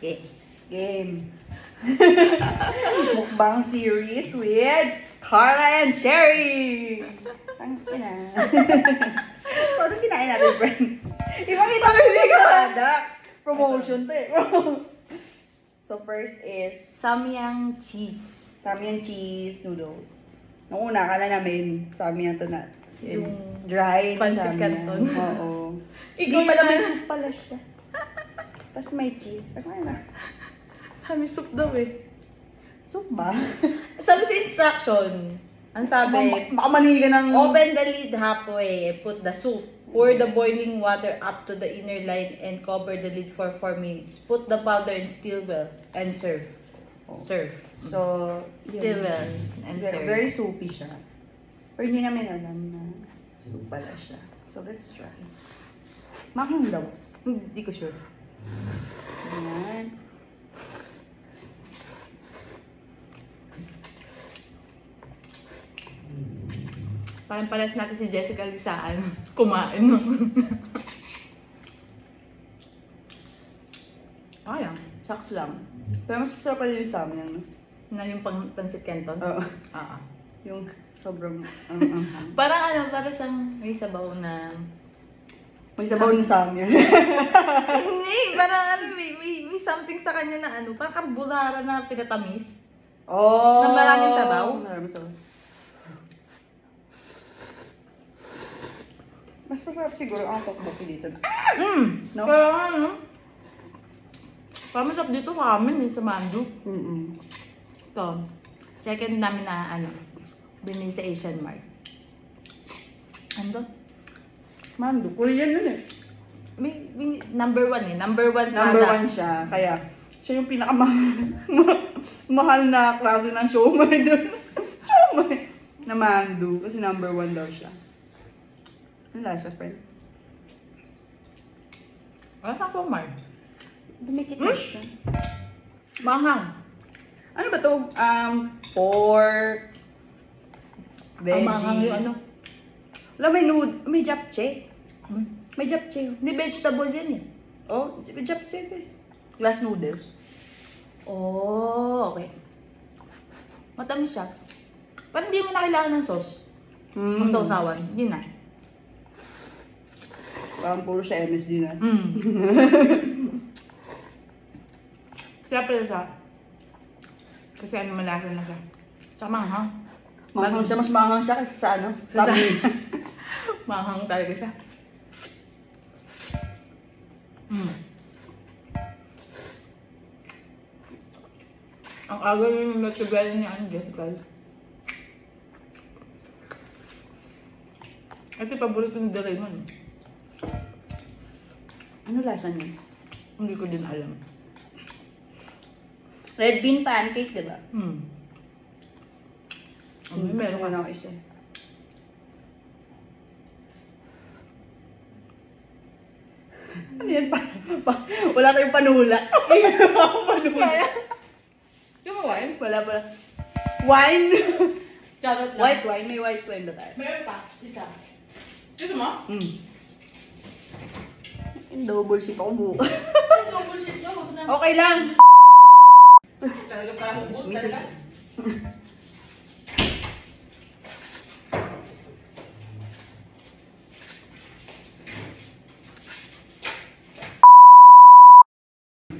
Okay. Game. Mukbang series with Carla and Cherry. Ang ina. So, anong kinain natin, friend? Ipakita ko yung product. Promotion to eh. So, first is Samyang cheese. Samyang cheese noodles. Nung una, akala namin Samyang to na. Yung dry pancit Samyang. canton. Oo. Ikaw Hindi pala pala may na. soup pala siya. Tapos may cheese. Ano na? Kami soup daw eh. Soup ba? Sabi sa instruction, ang sabi, Baka mani ka ng... open the lid halfway and put the soup. Pour the boiling water up to the inner line and cover the lid for 4 minutes. Put the powder in still well and serve. Serve. So, Still yun. well and serve. Very soupy siya. Pero hindi namin alam na soup pala siya. So, let's try. Makhang daw. Hindi ko sure. Ayan. Parang pares natin si Jessica Lisaan kumain. Ayan. Saks lang. Pero mas sarap pala yung Samyang. Na yung pancit canton? Oo. Ah. Yung sobrang... Parang ano, parang siyang may sabaw na... May sabaw ng Samyang. Hindi, parang ano, may something sa kanya na ano, parang carbonara na pinatamis. Oh! Na maraming sabaw? Maraming sabaw. Mas masarap siguro ang tteokbokki dito. No? Kaya ano, parang masarap dito sa amin eh, sa Mandu. Ito, second namin na ano, binili sa Asian Mart. Ano? Mandu, Korean yun eh. May number 1 eh, number 1 Number product. 1 siya, kaya siya yung pinakamahal na klase ng siomai doon. Siomai na Mandu, kasi number 1 daw siya. Ano lasa, friend? Ano sa Mart? Dumikit siya. Manghang. Ano ba to? Pork, veggie. Ang manghang yung ano? Wala, may japchae. May japchae. Hindi, vegetable yan eh. Oh, may japchae ito eh. Glass noodles. Oh, okay. Matamis siya. Parang hindi mo na kailangan ng sauce. Ang sausawan. Hindi na. Parang puro siya MSG na. Kaya pala siya. Kasi ano malasa na siya. Tsaka manghang. Manghang siya, mas manghang siya kasi sa ano? Sa Sabi. Manghang talaga siya. Ang aga yung matubel ni ano, Jessica. Ito paborito ni Doraemon. Ano lasa niya? Hindi ko din alam. Red bean pancake, diba? Meron ka na. ako isa. Ano yan? Wala tayong panula. Panula. Yung wine? Wala pala. Wine! Charot lang. White wine. May white wine ba tayo? Meron pa. Isa. Gusto mo? Double ship ako buka. No bullshit na. Huwag na. Okay lang. Talaga parang hubot Mrs. talaga.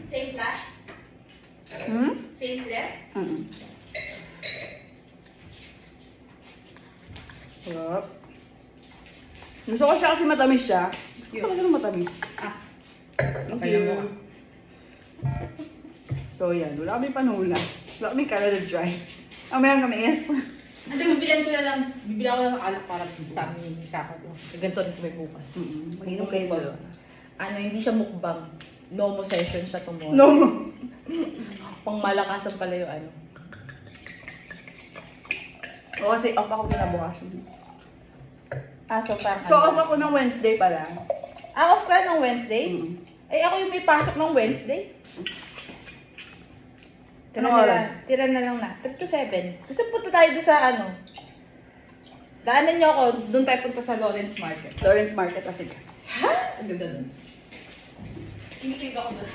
Same flat? Same flat? Sarap. Gusto ko siya kasi matamis siya. Gusto ko talaga matamis. Thank you. So yan, wala kami panula. Wala kami Canada Dry. Meron kami S. Ate, bibilan ko na lang. Bibilan ko na ng alak para sa amin yung kakalo. Ganito rin kami bukas. Mag-inom kayo ba? Ano, hindi siya mukbang. No mo session siya tomorrow. No. Pang malakasan pala yung ano. O kasi off ako kinabukasan. So parang So off ako ng Wednesday pala. off ka ng Wednesday? Eh, ako yung may pasok ng Wednesday. Tira Anong na oras? lang. Tira na lang na. 3 to 7. Gusto punta tayo doon sa ano. Daanan niyo ako. Doon tayo punta sa Lawrence Market. Lawrence Market kasi. Ha? Ang ganda doon. Kinikilig ako doon.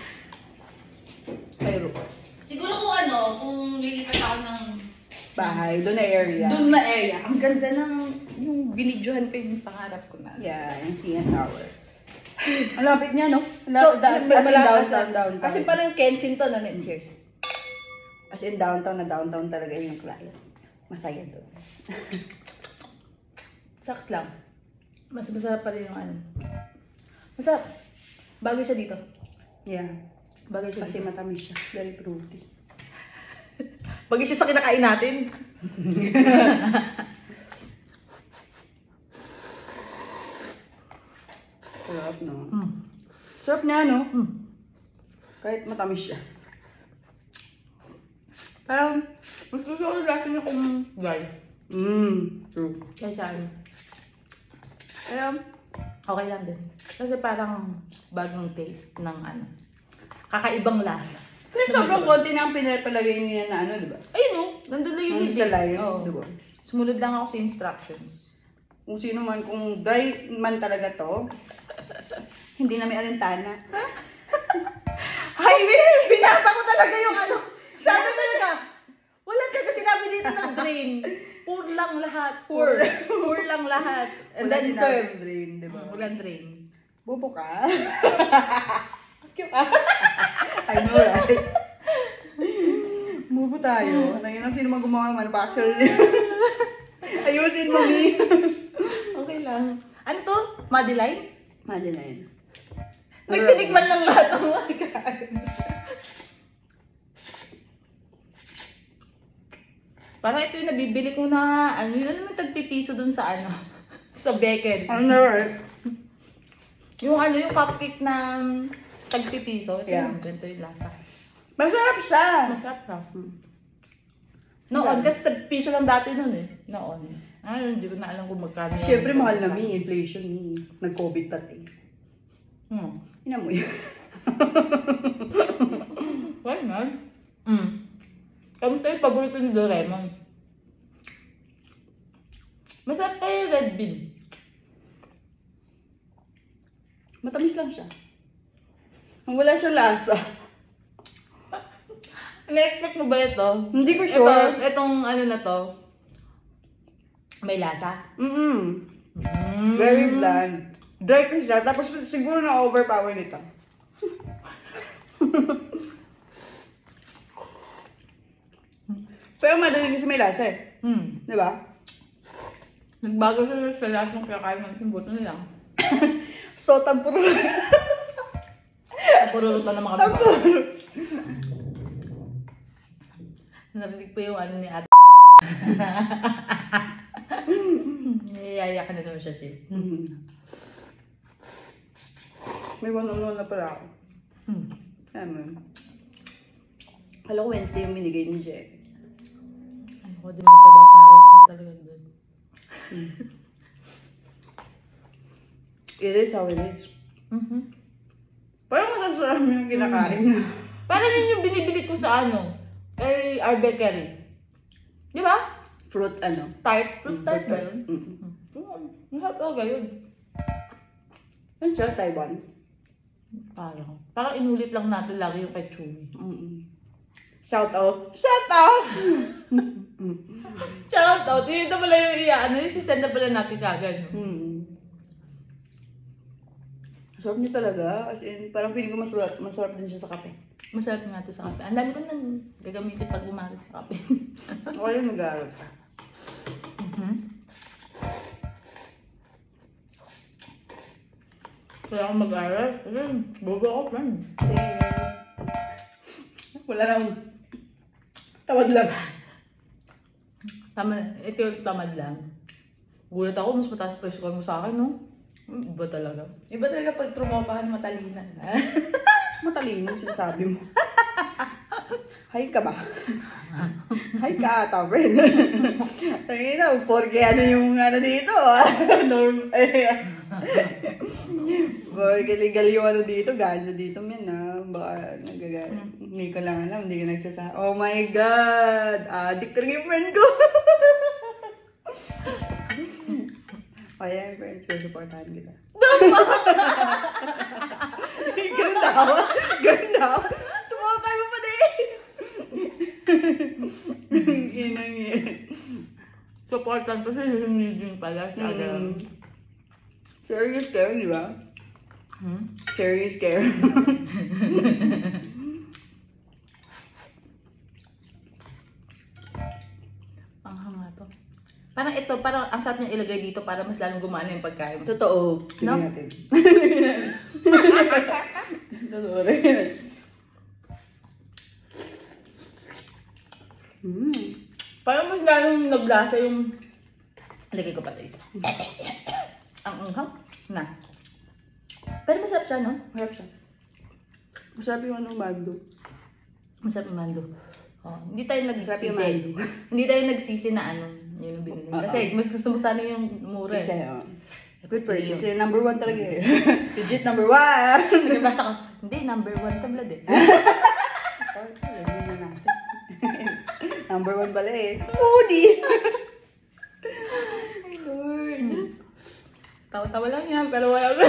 bahay, doon na area. Doon na area. Ang ganda ng yung binidyohan ko yung pangarap ko na. Yeah, yung CN Tower. Ang lapit niya, no? So, As in downtown. Kasi parang yung Kensington, ano, cheers. As in downtown na downtown talaga yung client. Masaya doon. Saks lang. Mas masarap pa rin yung ano. Masarap. Bagay siya dito. Yeah. Bagay siya Kasi dito. matamis siya. Very fruity. Bagay siya sa kinakain natin. Sarap, no? Mm. Sarap niya, no? Mm. Kahit matamis siya. Parang, mas gusto ko yung lasa niya kung dry. True. Kaysa ano. Pero, okay lang din. Kasi parang bagong taste ng ano. Kakaibang lasa. Pero sobrang konti na ang pinapalagay niya na ano, di ba? Ayun o, nandun lang yung Nandun sa line, Oo. di ba? Sumunod lang ako sa instructions. Kung sino man, kung dry man talaga to, hindi namin alintana. Ay, binasa ko talaga yung ano. Sabi talaga, wala talaga sinabi dito ng drain. Pour lang lahat. Pour. Pour lang lahat. And then serve. Drain, di ba? Walang drain. Bobo ka. Cute ka. I know, right? Bobo tayo. Nangin ang sino man gumawa ng manufacturer niya. Ayusin mo, Mi. Okay lang. Ano to? Madeline? Madeline. Nagtitikman lang lahat ng mga kain. Parang ito yung nabibili ko na, ano yun naman tagpipiso dun sa ano, sa Beckett. I know, right? Yung ano, yung cupcake na tagpipiso. Ito Yeah. yung ganito yung lasa. Masarap siya. Masarap siya. Noon, kasi tagpiso lang dati nun eh. Noon. Ay, hindi ko na alam kung magkano yung... Siyempre, mahal na, Mi. Inflation, Mi. Nag-COVID pati. Ina mo yun. Why not? Kamusta yung paborito ni Doraemon? Masarap kayo yung red bean. Matamis lang siya. Wala siyang lasa. Na-expect mo ba ito? Hindi ko sure. Itong ano na to, may lasa? Very bland. Dry ko siya, tapos siguro na-overpower nito. Pero madali kasi may lasa eh. Di ba? Nagbago siya sa lasa ng kakain natin, buto na lang. So, tampuro. Napururutan na mga Tampuro. Narinig po yung ano ni ate. Niyayaya ka na naman siya siya. May one-on-one na pala ako. Ano? Kala ko Wednesday yung binigay ni Jack. Ayoko din may trabaho sa araw na talaga doon. It is how it is. Parang masasarap yung kinakain na. Parang yun yung binibili ko sa ano, kay R. Bakery. Di ba? Fruit ano? Tart. Fruit tart ba yun? Mahal talaga yun. Ano siya? Taiwan? Parang inulit lang natin lagi yung kay Chewy. Shout out! Shout out! Shout out! Yun na pala yung ano, yung sisend na pala natin kagad. Sarap niya talaga. As in, parang feeling ko masarap din siya sa kape. Masarap nga ito sa kape. Ang dami ko nang gagamitin pag umaga sa kape. Ako yung nag-aaral ka. Kaya ako mag-aaral. Kasi bobo ako, friend. Wala nang tawad lang. Ito yung tamad lang. Gulat ako, mas mataas pa yung score mo sa akin, no? Iba talaga. Iba talaga pag trumopahan, matalinan. Matalino, sinasabi mo. Hay ka ba? Hay ka ata, friend. Tangin na, porque ano yung ano dito, norm, boy, legal yung ano dito, ganyo dito, men, baka hindi ko lang alam, hindi ka nagsasabi. Oh my God! Addict talaga yung friend ko! O yan, friends, ko supportahan kita. Ganun daw. Ganun daw. Supportahan mo pa din. Inang yun. important kasi himizing pala sa Sharing is caring, di ba? Hmm? Sharing is caring. Ang hanga to. Parang ito, parang ang sarap niya ilagay dito para mas lalong gumana yung pagkain. Totoo. No? Tingnan natin. Totoo rin. Parang mas lalong naglasa yung... Lagay ko pa ito isa. Ang unghang? Na. Pero masarap siya, no? Masarap siya. Masarap yung anong mando. Masarap yung mando. Oh, hindi tayo Masarap yung nagsisi. mando. Hindi tayo nagsisi na ano, yun yung binili. Kasi mas gusto mo sana yung mura. Isa Eh. yun. Good purchase. Yung number 1 talaga eh. Legit number 1! Nagbasa ko, hindi, number 1 tablad eh. Number 1 pala eh. Foodie! Ay, Lord. Tawa-tawa lang yan, pero wala ba?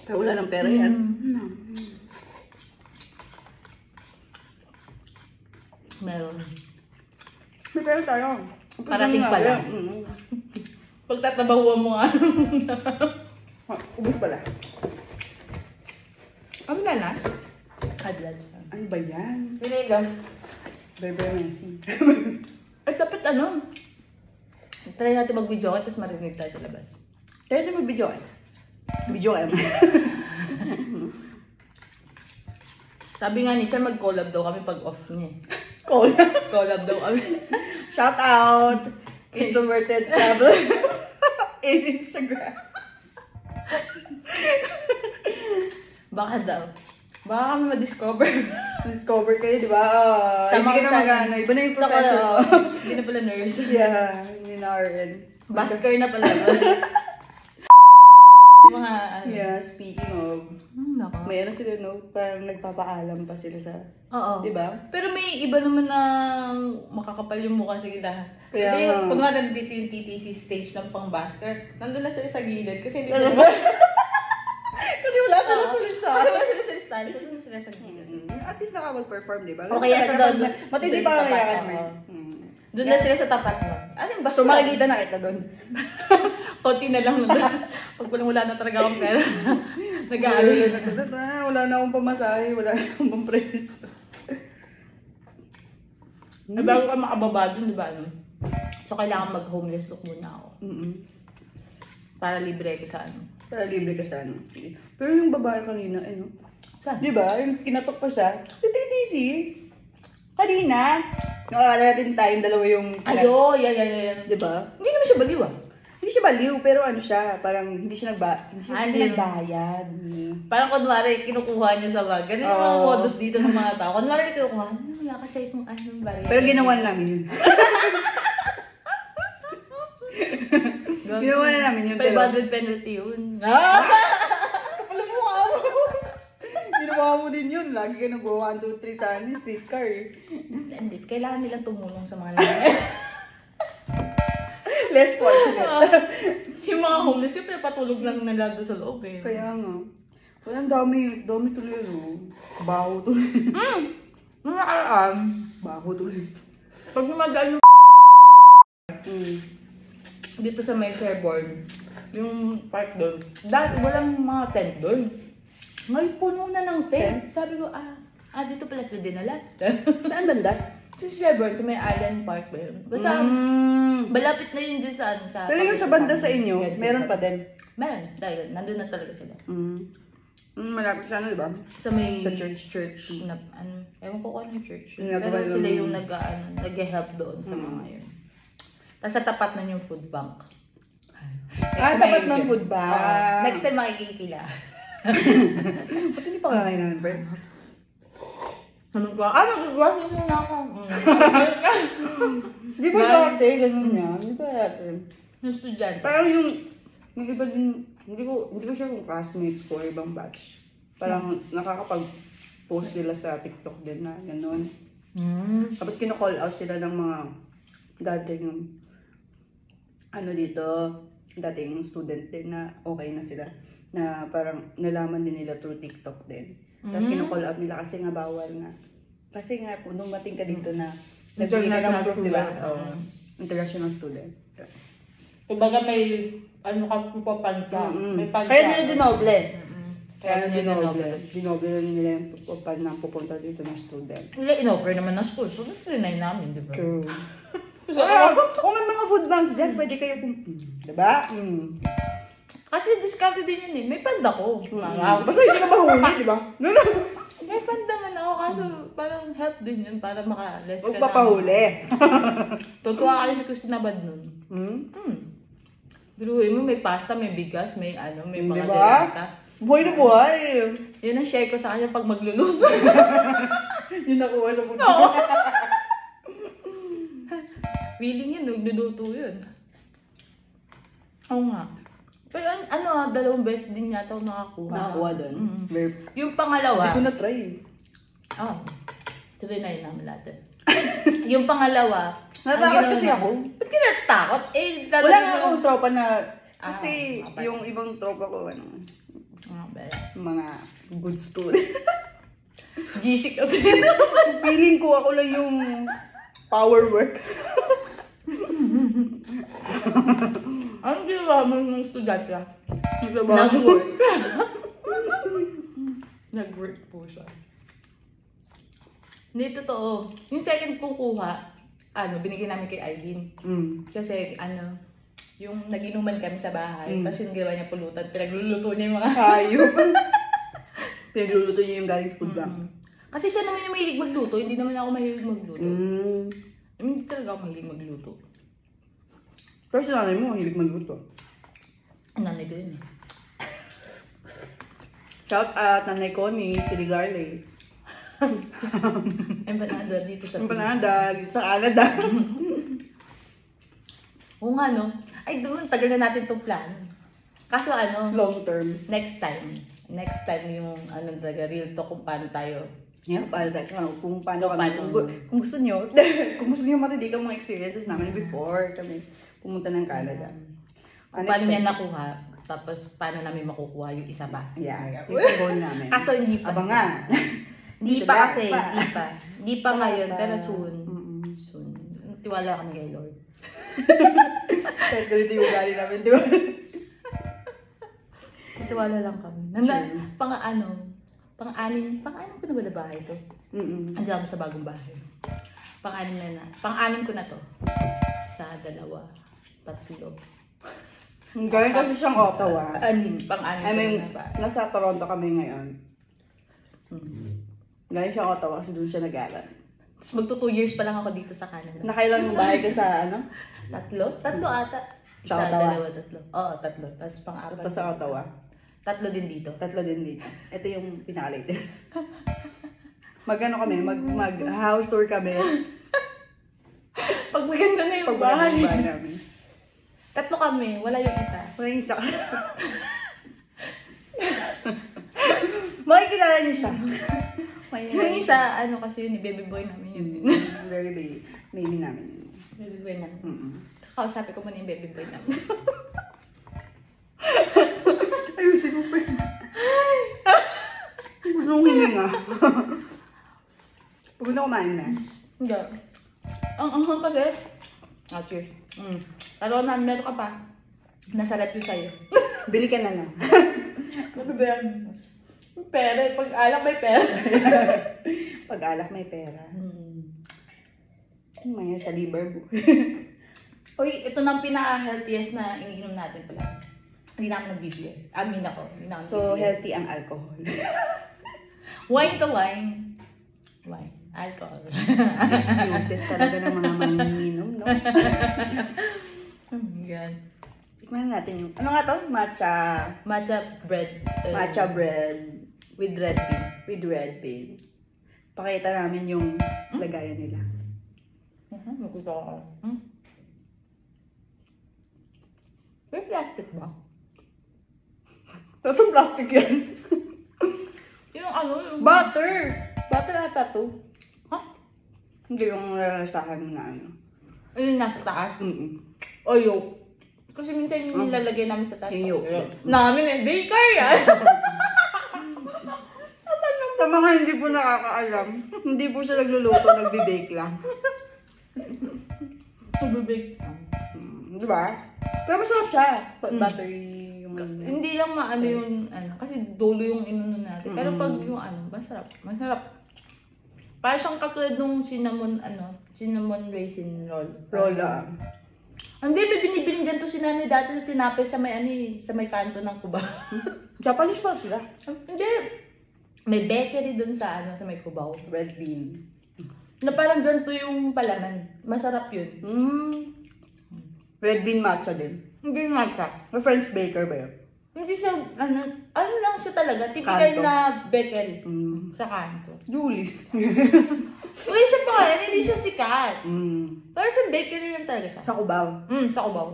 Pero wala ng pera yan. Meron. May pera tayo. Parating pa lang. Pagtatabahuan mo nga. Ubus pala. Ano na na? Adlad. Ano ba yan? Pinigas. Very messy. Ay, dapat ano? Try natin mag-video ka, tapos marinig tayo sa labas. Tayo na mag-video eh. Video eh. Sabi nga ni Chan, mag-collab daw kami pag off niya. Cool. Collab daw kami. Shout out! Introverted traveler in Instagram. Baka daw. Baka kami ma-discover. Discover kayo, di ba? Hindi ka na mag-ano. Iba na yung Sa profession. Hindi na pala nurse. Yeah, hindi na RN. Basker na pala. Mga ano. Yeah, speaking of, Nako. may ano sila, no? Parang nagpapaalam pa sila sa, Oo. di ba? Pero may iba naman na makakapal yung mukha sa gitna. Kaya Hindi, nga. pag nga nandito yung TTC stage ng pang-basker, nandun na sila sa gilid kasi hindi sila... Kasi wala sila sa lista. Kasi wala sila sa style, so dun sila sa gilid. At least nakapag-perform, di ba? O kaya sa doon. Matindi Sa pa tapat, kaya oo. Doon na sila sa tapat mo. Ano yung So basker? makikita na kita doon. Konti na lang nandun. Pag wala na talaga akong pera. Nag-aalo. Wala na akong pamasahe, wala na akong pampresis. Bago ka makababa dun, di ba? Ano? So, kailangan mag-homeless look muna ako. Para libre ko sa ano. Para libre ka sa ano. Pero yung babae kanina, ano? Saan? Di ba? Yung kinatok pa siya. Sa TTC. Kanina. Nakakala natin tayong dalawa yung... Ayo, yan. Di ba? Hindi naman siya baliw ah. Hindi siya baliw, pero ano siya, parang hindi siya nagbayad. Parang kunwari, kinukuha niya sa bag. Ganun yung mga Oo. modus dito ng mga tao. Kunwari, kinukuha, wala kasi kung anong baril. Pero ginawa na namin yun. Ginawa na namin yun. 500 penalty yun. Kapal mo ka mo. Ginawa mo din yun. Lagi ka nag-1, 2, 3 sa ano, streetcar eh. Hindi, kailangan nilang tumulong sa mga nangyayari. Less fortunate. Yung mga homeless, yung pinapatulog lang nila doon sa loob eh. Kaya nga. Walang dami tuloy no. Baho tuloy. Nung nakaraan, Baho tuloy. pag gumagaan yung Mm. dito sa may Sherborne, yung park doon, dati walang mga tent doon. Ngayon puno na ng tent. Sabi ko, dito pala sila dinala. Saan banda? Sa Sherborne, sa may Island Park ba yun? Basta, malapit na yun dyan sa ano. Sa Pero yung sa banda sa inyo, Quezon meron pa Park. din. Meron, dahil nandun na talaga sila. Malapit sa ano, di ba? Sa may Sa church. na, ano, ewan ko kung anong church. Yung Pero nagawa sila ng- yung nag-help doon sa mga yun. Tapos sa tapat na yung food bank. Tapat ng food bank. Next time makikikila. Ba't hindi pa kakain namin, Brent? Sabi ko, nagagawa nyo na ako. Di ba dati, ganun niya? Di ba dati? Yung estudyante. Parang yung iba din, hindi ko sure kung classmates ko or ibang batch. Parang nakakapag-post sila sa TikTok din na gano'n. Tapos kino-call out sila ng mga dating dating student din na okay na sila. Na parang nalaman din nila through TikTok din. Tapos kino-call out nila kasi nga bawal nga. Kasi nga, kung dumating ka dito na Nagbigay ka ng International proof, di ba? student. Oo. International student. Kumbaga may, ano ka, pupapan ka. May pag Kaya nila dinoble. Kaya nila dinoble. Dinoble nila yung pag na pupunta dito ng student. Nila in-offer naman ng school, so trinay namin, di ba? True. Kung may mga food banks dyan, pwede kayo diba? Kasi discovery din yun eh. May panda ko. Basta hindi ka mahuli, di ba? May panda man ako, kaso parang help din yun para maka-less ka Huwag papahuli. Tutuwa ka sa Christina Bad nun. Biruin mo, may pasta, may bigas, may ano, may mga Diba? delata. Buhay na buhay. Yun ang share ko sa kanya pag magluluto. Yun nakuha sa food Oo. bank. Feeling yun, nagluluto yun. Oo nga. Pero dalawang beses din yata ako nakakuha. Nakakuha doon. Yung pangalawa. Hindi ko na-try eh. Trinay namin lahat. Yung pangalawa. Natakot kasi ako. Ba't ka natakot? Wala nga akong tropa na, kasi yung ibang tropa ko, mga good student. GC kasi. Feeling ko ako lang yung power work. Anong ginawa mo ng estudyante siya? Nag-work. Nag-work po siya. Hindi, totoo. Yung second kukuha, binigyan namin kay Eileen. Kasi, yung nag-inuman kami sa bahay, tapos yung ginawa niya pulutan, pinagluluto niya yung mga hayop. Pinagluluto niya yung galing sa food bank. Kasi siya naman yung mahilig magluto, hindi naman ako mahilig magluto. Hindi talaga ako mahilig magluto. Pero si nanay mo, hilig magluto. Ang nanay ko yun eh. Shout out, nanay Connie, Siligarle. Empanada dito sa Empanada, dito sa Canada. Oo nga no. Ay doon, tagal na natin itong plan. Kaso Long term. next time yung talaga real talk kung paano tayo. Yeah, kung paano kami. Kung gusto nyo, kung gusto nyo marinig ang mga experiences namin before kami pumunta ng Canada. Kung paano niya nakuha, tapos paano namin makukuha yung isa pa. Yeah, yung goal namin. Kaso hindi pa. Abangan. Hindi pa kasi, hindi pa ngayon, pero soon. Soon. Tiwala kami kay Lord. Kahit ganito yung ugali namin, di ba? Tiwala lang kami. Pang-anim ko na ba na bahay to? Hindi ako sa bagong bahay. Pang-anim ko na to. Sa 2, 3. Galing kasi siyang Ottawa. Pang-anim I ko mean, na ba? nasa Toronto kami ngayon. Galing siyang Ottawa kasi doon siya nag-aaral. Tapos magto 2 years pa lang ako dito sa Canada. Nakailan yung bahay ko sa 3 ata. Sa Ottawa? 2, 3. Oo, 3. Tapos pang-apat. Tapos sa Ottawa. 3 din dito. 3 din dito. Ito yung pinaka-latest. Mag-ano kami, mag-house tour kami. Pag maganda na yung Pag bahay. maganda yung bahay namin. 3 kami, wala yung isa. Wala yung isa. Makikilala niyo siya. Yung isa, kasi yun, baby boy namin yun. Very baby namin yun. Baby boy namin. Kausapin ko muna yung baby boy namin. Ayusin mo pa yun. Anong hininga? Pagod na kumain na. Hindi. Ang kasi. Cheers. Pero meron ka pa. Nasa rep yung sa'yo. Bili ka na na. Ano ba yan? Pera. Pag alak may pera. Pag alak may pera. Ano man yan sa liver mo? Uy, ito na ang pinaka-healthiest na iniinom natin pala. Hindi na ako nag-beer. Amin ako. So, healthy ang alcohol. Wine to wine. Wine. Alcohol. Excuses talaga ng mga manininom, no? Yan. Tikman natin yung, ano nga to? Matcha bread. Matcha bread. With red bean. With red bean. Pakita namin yung lagayan nila. Magusto ko. May plastic ba? Tapos plastic yan. Yung Butter! Butter ata to. Ha? Hindi yung lalasahan na ano. Yung nasa taas? O yolk. Kasi minsan yung nilalagay namin sa taas. Yung yolk. Namin baker yan! Sa mga hindi po nakakaalam, hindi po siya nagluluto, nagbe-bake lang. Magbibig. Di ba? Pero masarap siya. Mm. Buttery yung Hindi lang maano yung ano, kasi dulo yung inuno natin. Pero Mm. pag yung ano, masarap. Masarap. Parang siyang katulad nung cinnamon raisin roll. rolla. Hindi, may binibilin dyan to si nanay dati na tinapay sa may sa may kanto ng Cubao. Japanese pa sila. Hindi. May bakery dun sa sa may Cubao. Red bean. Na parang ganito yung palaman. Masarap yun. Red bean matcha din. Hindi matcha. May French baker ba yun? Hindi siya, ano lang siya talaga. Typical Kanto. na bakery. Mm. Sa kanto. Julis. Wala siya pangalan, hindi siya sikat. Pero sa bakery lang talaga siya. Sa Cubao. Sa Cubao.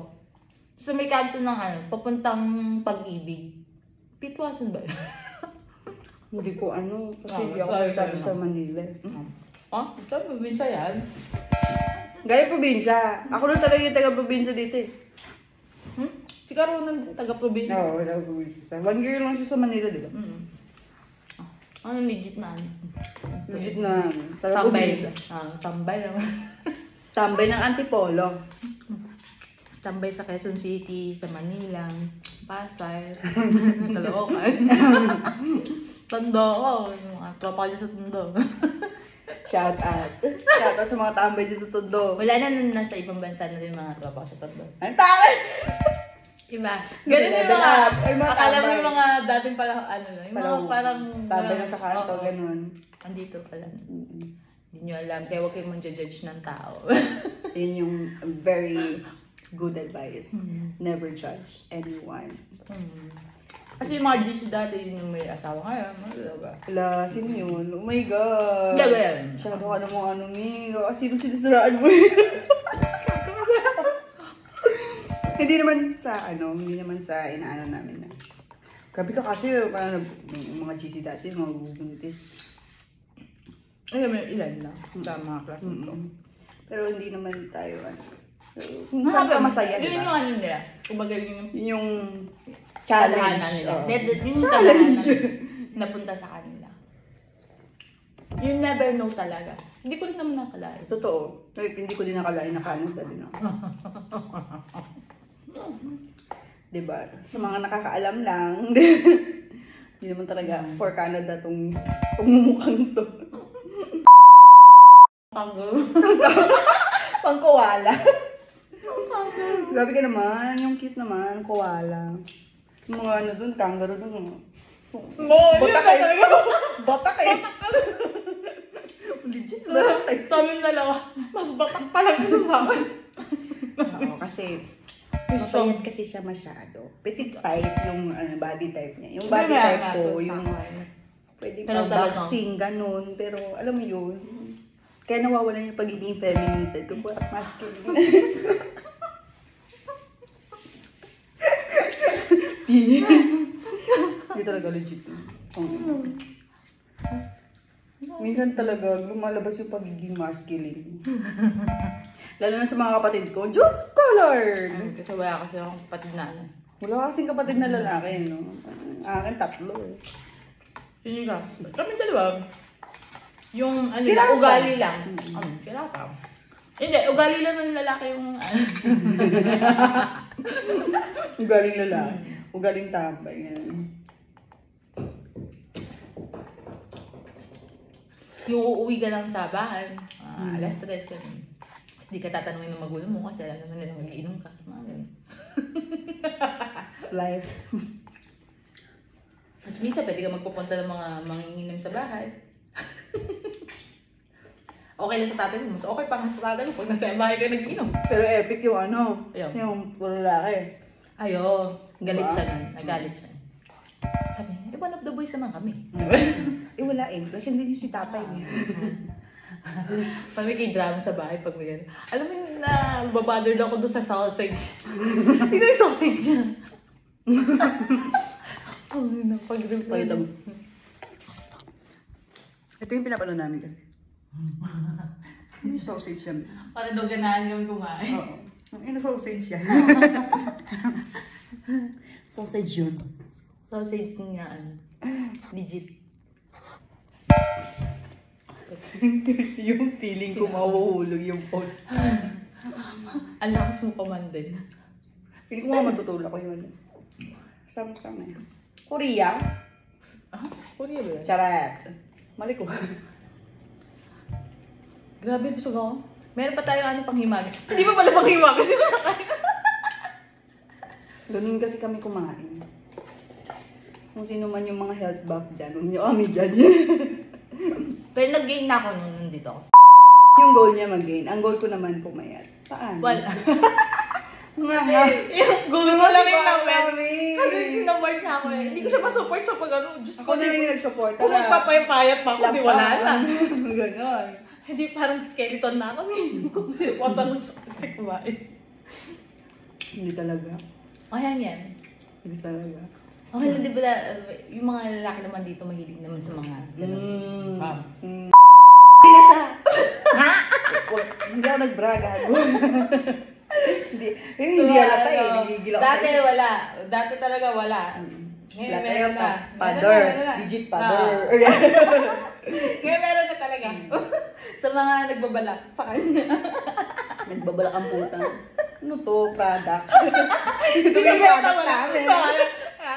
Sa may kanto ng papuntang Pag-ibig. Pitwasan ba yun? Hindi ko kasi hindi ako sorry, masyado sorry, sa ma'am. Manila. Saan probinsya yan? Galing probinsya. Ako lang talaga yung taga-probinsya dito eh. Si Caronan din, taga-probinsya. Oo, taga-probinsya. 1 year lang siya sa Manila, di ba? Ano legit na Legit na Tambay. taga-probinsya. Tambay naman. Tambay ng Antipolo. Tambay sa Quezon City, sa Manila, Pasay, Caloocan. Tondo ko, yung mga tropa ko dyan sa Tondo. Shout out. Shout out sa mga tambay dito sa Tondo. Wala na nasa ibang bansa na din mga tropa ko sa Tondo. Ang tayo! Iba. Ganun yung Level mga, up. Ay, mga akala mo tambay. yung mga dating pala, yung mga parang... Tambay na sa kanto, Oo. ganun. Andito pala. Hindi nyo alam, kaya huwag kayong mag-judge ng tao. Yun yung very good advice. Never judge anyone. Kasi yung mga GC dati, yun yung may asawa ngayon, ba? Wala, sino yun? Oh my God. Hindi ba yan? Masyado ka namang sino sinisiraan mo Hindi naman sa inaano namin na. Grabe ka kasi, parang yung mga GC dati, mga bubuntis. Ay, may ilan na sa mga klase ko. Pero hindi naman tayo, kung saan ka masaya, Yun diba? yung ano nila. Kumbaga yun Yung tadhana challenge. nila. Oo. Yun yung Challenge. tadhana napunta sa kanila. You never know talaga. Hindi ko rin naman nakalain. Totoo. Hindi ko din nakalain na Canada din ako. Diba? Sa mga nakakaalam lang, hindi naman talaga for Canada tong mumukhang to. Pang-koala. Grabe ka naman, yung cute naman, koala. Yung mga dun, kangaroo dun. Botak eh. Botak eh. Legit na. Sa amin dalawa, mas batak talaga siya sa akin. Oo, kasi mapayat kasi siya masyado. Petit type yung body type niya. Yung body type ko, yung pwede Pero pang boxing, ganun. Pero alam mo yun, kaya nawawalan yung pagiging feminine side ko. Parang masculine. Hindi talaga legit. Minsan talaga lumalabas yung pagiging masculine. Lalo na sa mga kapatid ko, Diyos ko Lord! Kasi wala kasi akong kapatid na ano. Wala kasing kapatid na lalaki, no? Akin 3 eh. Sino ka? Kami dalawa. Yung ano Sila lang, pa. ugali lang. Sila pa. Hindi, ugali lang ng lalaki yung Ugaling lalaki. Ugaling tambay. Yan. Yung uuwi ka lang sa bahay, alas 3 ka. Hindi ka tatanungin ng magulang mo kasi alam naman nila mag-iinom ka. Mga ganun. Life. Mas minsan, pwede ka magpupunta ng mga manginginom sa bahay. Okay lang sa tatay mo. Mas okay pa nga sa tatay mo pag nasa bahay ka nag-inom. Pero epic yung Ayun. yung puro lalaki. Ayo, galit Diba? siya nun. Nagalit siya. Sabi niya, one of the boys naman kami. Wala eh. Kasi hindi si tatay niya. Pag may drama sa bahay, pag may gano'n. Alam mo yun na babother lang ako doon sa sausage. Tignan yung sausage niya. Oh, napag-rip pa Pakita mo. yun. Ito yung pinapalo namin kasi. Yung sausage yan. Para daw ganahan kami kumain. Oo. Yung sausage yan. Sausage yun. Sausage nga, legit. Yung feeling ko mahuhulog yung phone. Ang lakas mo kumandin. Pili ko nga matutulak ko yun. Sama-sama yan. Korea? Ah, Korea ba yan? Charat. Mali ko. Grabe, busog ako. Meron pa tayong ano panghimagas. Hindi pa pala panghimagas yung nakain. Ganun kasi kami kumain. Kung sino man yung mga health buff dyan, huwag nyo kami dyan. Pero nag-gain na ako nung nandito ako. Yung goal niya mag-gain. Ang goal ko naman pumayat. Paano? Wala. Nga. Yung goal mo lang yung nawin. Kami. Kasi tinaward niya ako eh. Hindi ko siya masupport sa pag ano. Diyos Ako ko, na lang yung nag-support. kung magpapayat pa ako, di wala na. Ganon. Hindi parang skeleton na ako eh. Kung sinuwatan mo sa kanya kumain. Hindi talaga. Ayan yan. Hindi talaga. Okay lang, di ba yung mga lalaki naman dito mahilig naman sa mga ganun. Hindi na siya. Ha? Hindi ako nag-brag. Hindi halata eh. Nagigil ako. Dati wala. Dati talaga wala. Ngayon meron na. Father. Meron na. Digit father. Ngayon meron na talaga. Sa mga nagbabalak sa kanya. Nagbabalak ang puta. Ano to? Product. Ito yung product namin.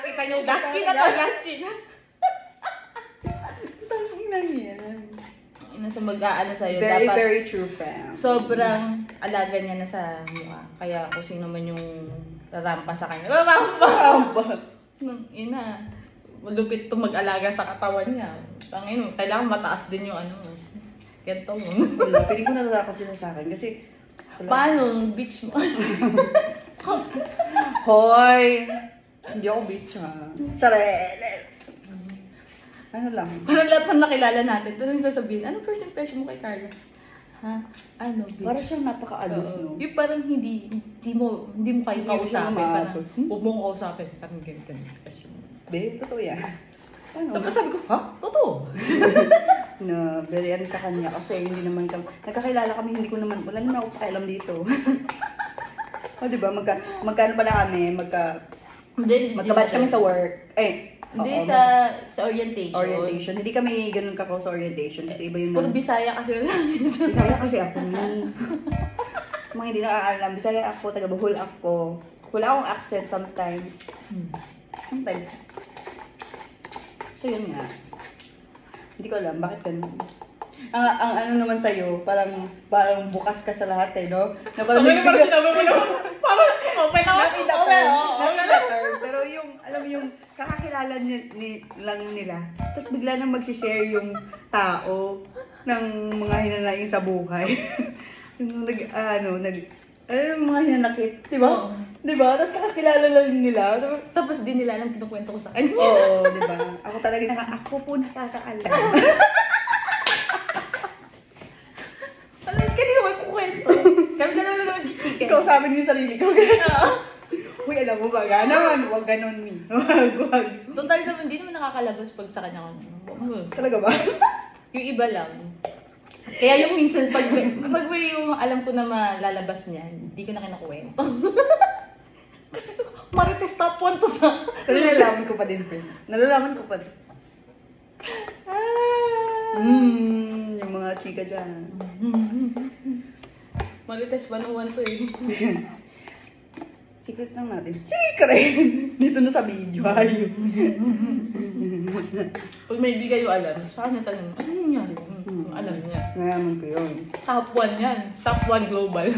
Kita niyo, Dasky na to, Dasky na. Tanginang yan. Ina sa mag-aano sa'yo, Very, dapat very true fan. sobrang alaga niya na sa mukha. Kaya kung sino man yung rarampa sa kanya, rarampa! Nung ina, malupit to mag-alaga sa katawan niya. Tangin, kailangan mataas din yung ano. Kento mo. Wala, piling ko natatakot sila sa akin kasi... Paano? Bitch mo. Hoy! Hindi ako bitch ha. Charet! Ano lang? Parang lahat ng nakilala natin, pero yung sasabihin, anong first impression mo kay Carla? Ha? Ano, bitch? Parang siyang napaka-alos, Oo. no? Yung parang hindi mo kayo Hindi mo siya kausapin. Parang, maabot. huwag mong kausapin. Parang ganyan. Be, totoo yan. Ano? Tapos sabi ko, ha? Totoo? Na very ano sa kanya kasi hindi naman kami, nagkakilala kami, hindi ko naman, wala naman ako pakialam dito. O diba, magkano pala kami, magka-batch kami sa work. Hindi, oo, sa orientation. orientation. Hindi kami ganun kako sa orientation kasi iba yung Puro Bisaya kasi sa amin. Bisaya kasi ako. Sa mga hindi nakakaalam, Bisaya ako, taga Bohol ako. Wala akong accent sometimes. Sometimes. So yun nga. Hindi ko alam, bakit ganun? Ang ano naman sa'yo, parang bukas ka sa lahat eh, no? Na parang Parang sinabi mo naman, parang open ako. Not in the term. Pero yung, alam mo yung kakakilala lang nila. Tapos bigla nang mag-share yung tao ng mga hinanaing sa buhay. Yung mga hinanakit, di ba? Oo. Di ba? Tapos kakakilala lang nila. Tapos din nila alam kinukwento ko sa kanya. Oo, di ba? Ako talaga ako po nakakaalam. Alam, kanina ko kukwento. Kami dalawa lang naman chicken. Ikaw sabi niyo yung sarili ko. Oo. Uy, alam mo ba, ganon? Huwag ganon, mi. Huwag. Total naman, hindi naman nakakalabas pag sa kanya ko. Talaga ba? Yung iba lang. Kaya yung minsan, pag may yung alam ko na malalabas niya, hindi ko na kinakuwento. Kasi Marites top 1 to sa... Pero nalalaman ko pa din, friend. Nalalaman ko pa din. Yung mga chika dyan. Marites 101 to eh. Secret lang natin. Secret! Dito na sa video, ayaw. Pag may di kayo alam, sa kanya tanong, ano nangyari? Alam niya. Nalaman ko yun. Top 1 yan. Top 1 global.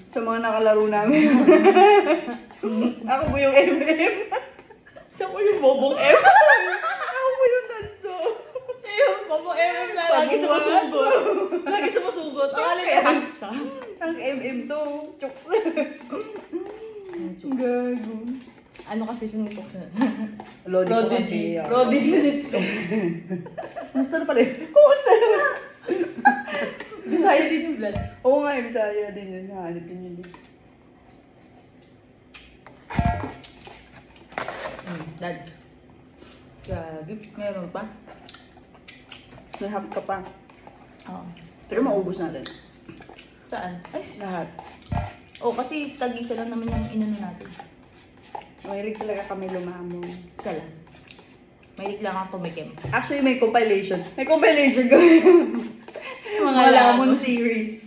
Sa mga nakalaro namin. Ako po yung MM. Siya ko yung bobong M. Ako po yung tanso. Siya yung bobong M na lagi sumusugot. Lagi sumusugot. Akala niya tank siya. Ang MM to. Chokes. Gago. Ano kasi sinitok siya? Lodi ko Prodigy. kasi. Prodigy nito. Kumusta na pala? Kumusta na? Bisaya din yung blood. Oo nga, Bisaya din yun. Hanapin yun. Dad. Gagi, meron pa? May half ka pa. Oo. Pero maubos natin. Saan? Ay, Lahat. oh, kasi tag-isa lang naman yung inano natin. Mahilig talaga kami lumamon. Isa lang. Mahilig lang ako tumikim. Actually, may compilation. May compilation kami. Mga lamon series.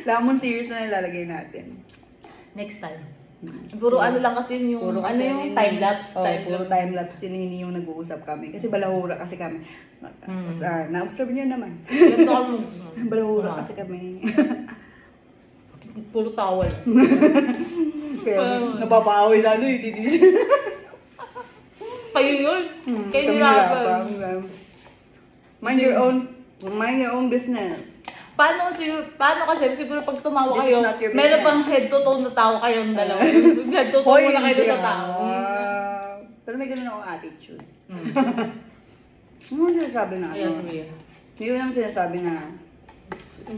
Lamon series na nilalagay natin. Next time. Puro ano lang kasi yun yung, ano yung time-lapse. Oh, puro time-lapse yun, hindi yung nag-uusap kami. Kasi balahura kasi kami. Na-observe nyo naman. Ganito kami. Balahura kasi kami. Puro towel. Kaya napapaway sa ano, hindi. Kayo yun. Kayo Kami nirapan. nirapan. Mind your own business. Paano kasi siguro pag tumawa This kayo, is not your meron business. pang head to toe na tao kayong dalawa. Head to toe muna kayo sa tao. Pero may ganun akong attitude. Ano mo sinasabi na Ayan, ano? Mia. Hindi ko naman sinasabi na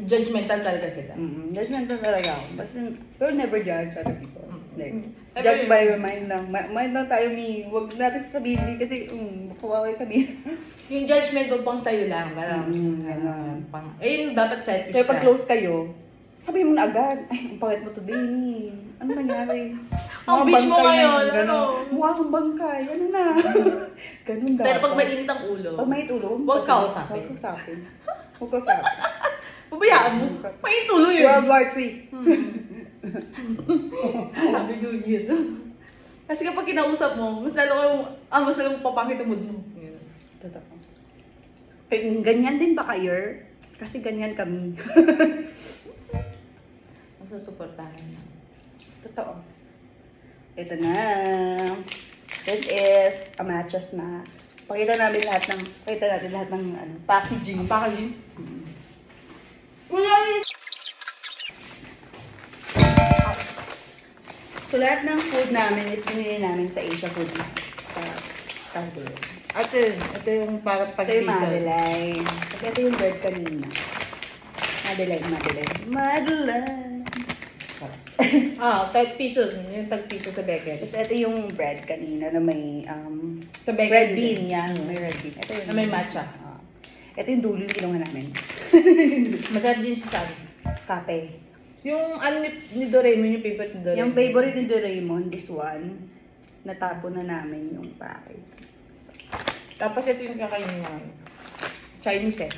Judgmental talaga sila. judgmental talaga ako. Basta, pero never judge other people. Like, Never- judge by your mind lang. Mind lang tayo ni, huwag natin sasabihin kasi, makawaway kami. Yung judgment mo pang sa'yo lang. Parang, Ganun. pang, yung dapat selfish Kaya ka. pag close kayo, sabihin mo na agad, ay, ang pangit mo today ni. Ano nangyari? Ang Mga bitch mo bangkay ngayon, na, ano? Mukha kang bangkay, ano na? Ganun dapat. Pero pag mainit ang ulo, Pag may ulo, Huwag kausapin. Huwag kausapin. Huwag kausapin. pabayaan mo. Mainit ulo yun. World War III. Happy New Year. Kasi kapag kinausap mo, mas lalong papangit ang mood mo. Yun. Totoo. Ganyan din ba kayo? Kasi ganyan kami. Masusuportahan na. Totoo. Ito na. This is a matcha snack. Pakita natin lahat ng packaging. Ang packaging? So lahat ng food namin is binili namin sa Asia Food sa Scarborough. Ito yung para Ito yung pag-piso. Madeline. Kasi ito yung bird kanina. Madeline. Tag-piso. Yung tag-piso sa Beckett. Kasi ito yung bread kanina na may Sa Beckett. red bean yan. May red bean. Ito yung Na may matcha. ito yung dulo yung kinuha namin. Masarap din siya sa akin. Kape. Yung ano ni Doraemon, yung favorite ni Doraemon. Yung favorite ni Doraemon, this one, natapon na namin yung package. Tapos ito yung kakainin namin. Chinese eh.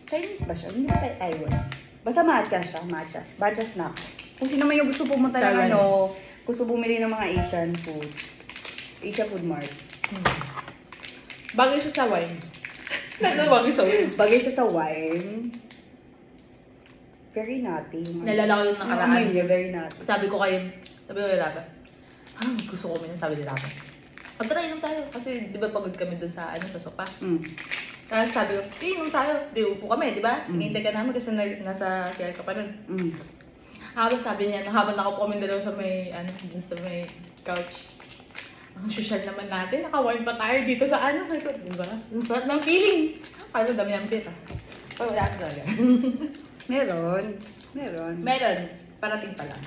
Chinese ba siya? Hindi ba tayo Taiwan? Basta matcha siya, matcha. Matcha snack. Kung sino man yung gusto pumunta ng Taiwan. gusto bumili ng mga Asian food. Asia Food Mart. Bagay siya sa wine. Bagay sa wine. Bagay siya sa wine. Very nutty. Nalala ko yung nakaraan. Amoy niya, very nutty. Sabi ko kay Rafa, gusto ko uminom, sabi ni Rafa. Pag-try inom tayo. Kasi di ba pagod kami dun sa, sa sopa. Tapos sabi ko, inom tayo. Di upo kami, di ba? Hinihintay ka namin kasi nasa CR ka pa nun. Habang sabi niya, habang nakaupo kami dalawa sa may, dun sa may couch. Ang social naman natin, naka-wine pa tayo dito sa Sabi ko, di ba? Ang sarap ng feeling. Ano, dami namin dito. Pero wala ka talaga. Meron. Meron. Parating pa lang.